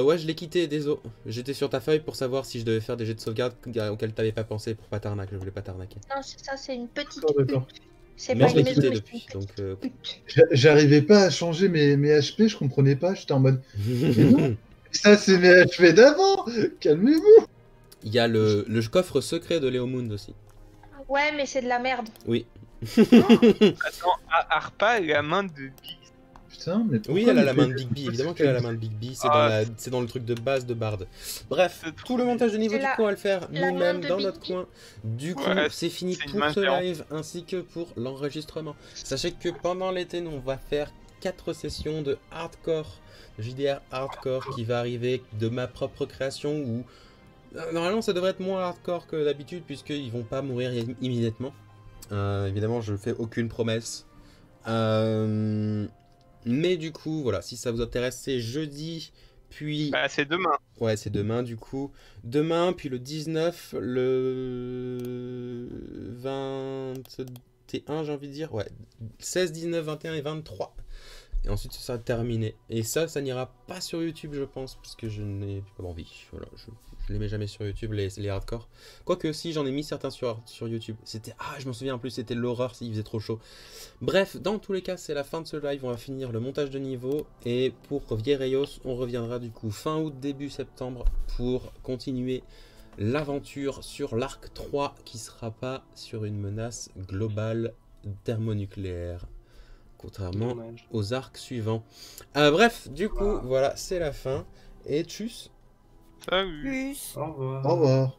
Ouais, je l'ai quitté, désolé. J'étais sur ta feuille pour savoir si je devais faire des jets de sauvegarde auxquels t'avais pas pensé pour pas t'arnaquer. Je voulais pas t'arnaquer. Non, c'est ça, c'est une petite D'accord, d'accord. hutte. C'est Mais pas je l'ai une maison, quitté mais depuis, c'est une donc... petite hutte. J'arrivais pas à changer mes HP, je comprenais pas, j'étais en mode. Mais non, ça c'est mes HP d'avant. Calmez-vous. Il y a le coffre secret de Léomund aussi. Ouais, mais c'est de la merde. Oui. Attends, Harpa a la main de Big. Putain, mais pourquoi Oui, elle a vous la main de faites- Big B, évidemment qu'elle a la main de Big B, c'est dans le truc de base de Bard. Bref, C'est trop tout le montage de niveau, C'est du la- coup, on va le faire la main nous-mêmes de dans Big notre B. coin. Du coup, Ouais, c'est fini c'est une pour main ce géante. live ainsi que pour l'enregistrement. Sachez que pendant l'été, nous, on va faire 4 sessions de hardcore, JDR hardcore qui va arriver de ma propre création où normalement ça devrait être moins hardcore que d'habitude puisqu'ils vont pas mourir immédiatement. Évidemment, je ne fais aucune promesse. Mais du coup, voilà, si ça vous intéresse, c'est jeudi, puis... Bah, c'est demain. Ouais, c'est demain, du coup. Demain, puis le 19, le 21, j'ai envie de dire. Ouais, 16, 19, 21 et 23. Et ensuite, ça sera terminé. Et ça n'ira pas sur YouTube, je pense, parce que je n'ai pas envie. Voilà, je les mets jamais sur YouTube, les hardcore. Quoique, si, j'en ai mis certains sur YouTube. C'était... Ah, je m'en souviens en plus, c'était l'horreur, il faisait trop chaud. Bref, dans tous les cas, c'est la fin de ce live. On va finir le montage de niveau. Et pour Viereios, on reviendra du coup fin août, début septembre, pour continuer l'aventure sur l'arc 3, qui sera pas sur une menace globale thermonucléaire. Contrairement Dommage. aux arcs suivants. Bref, du coup, voilà, c'est la fin. Et tchuss. Salut. Plus. Au revoir. Au revoir.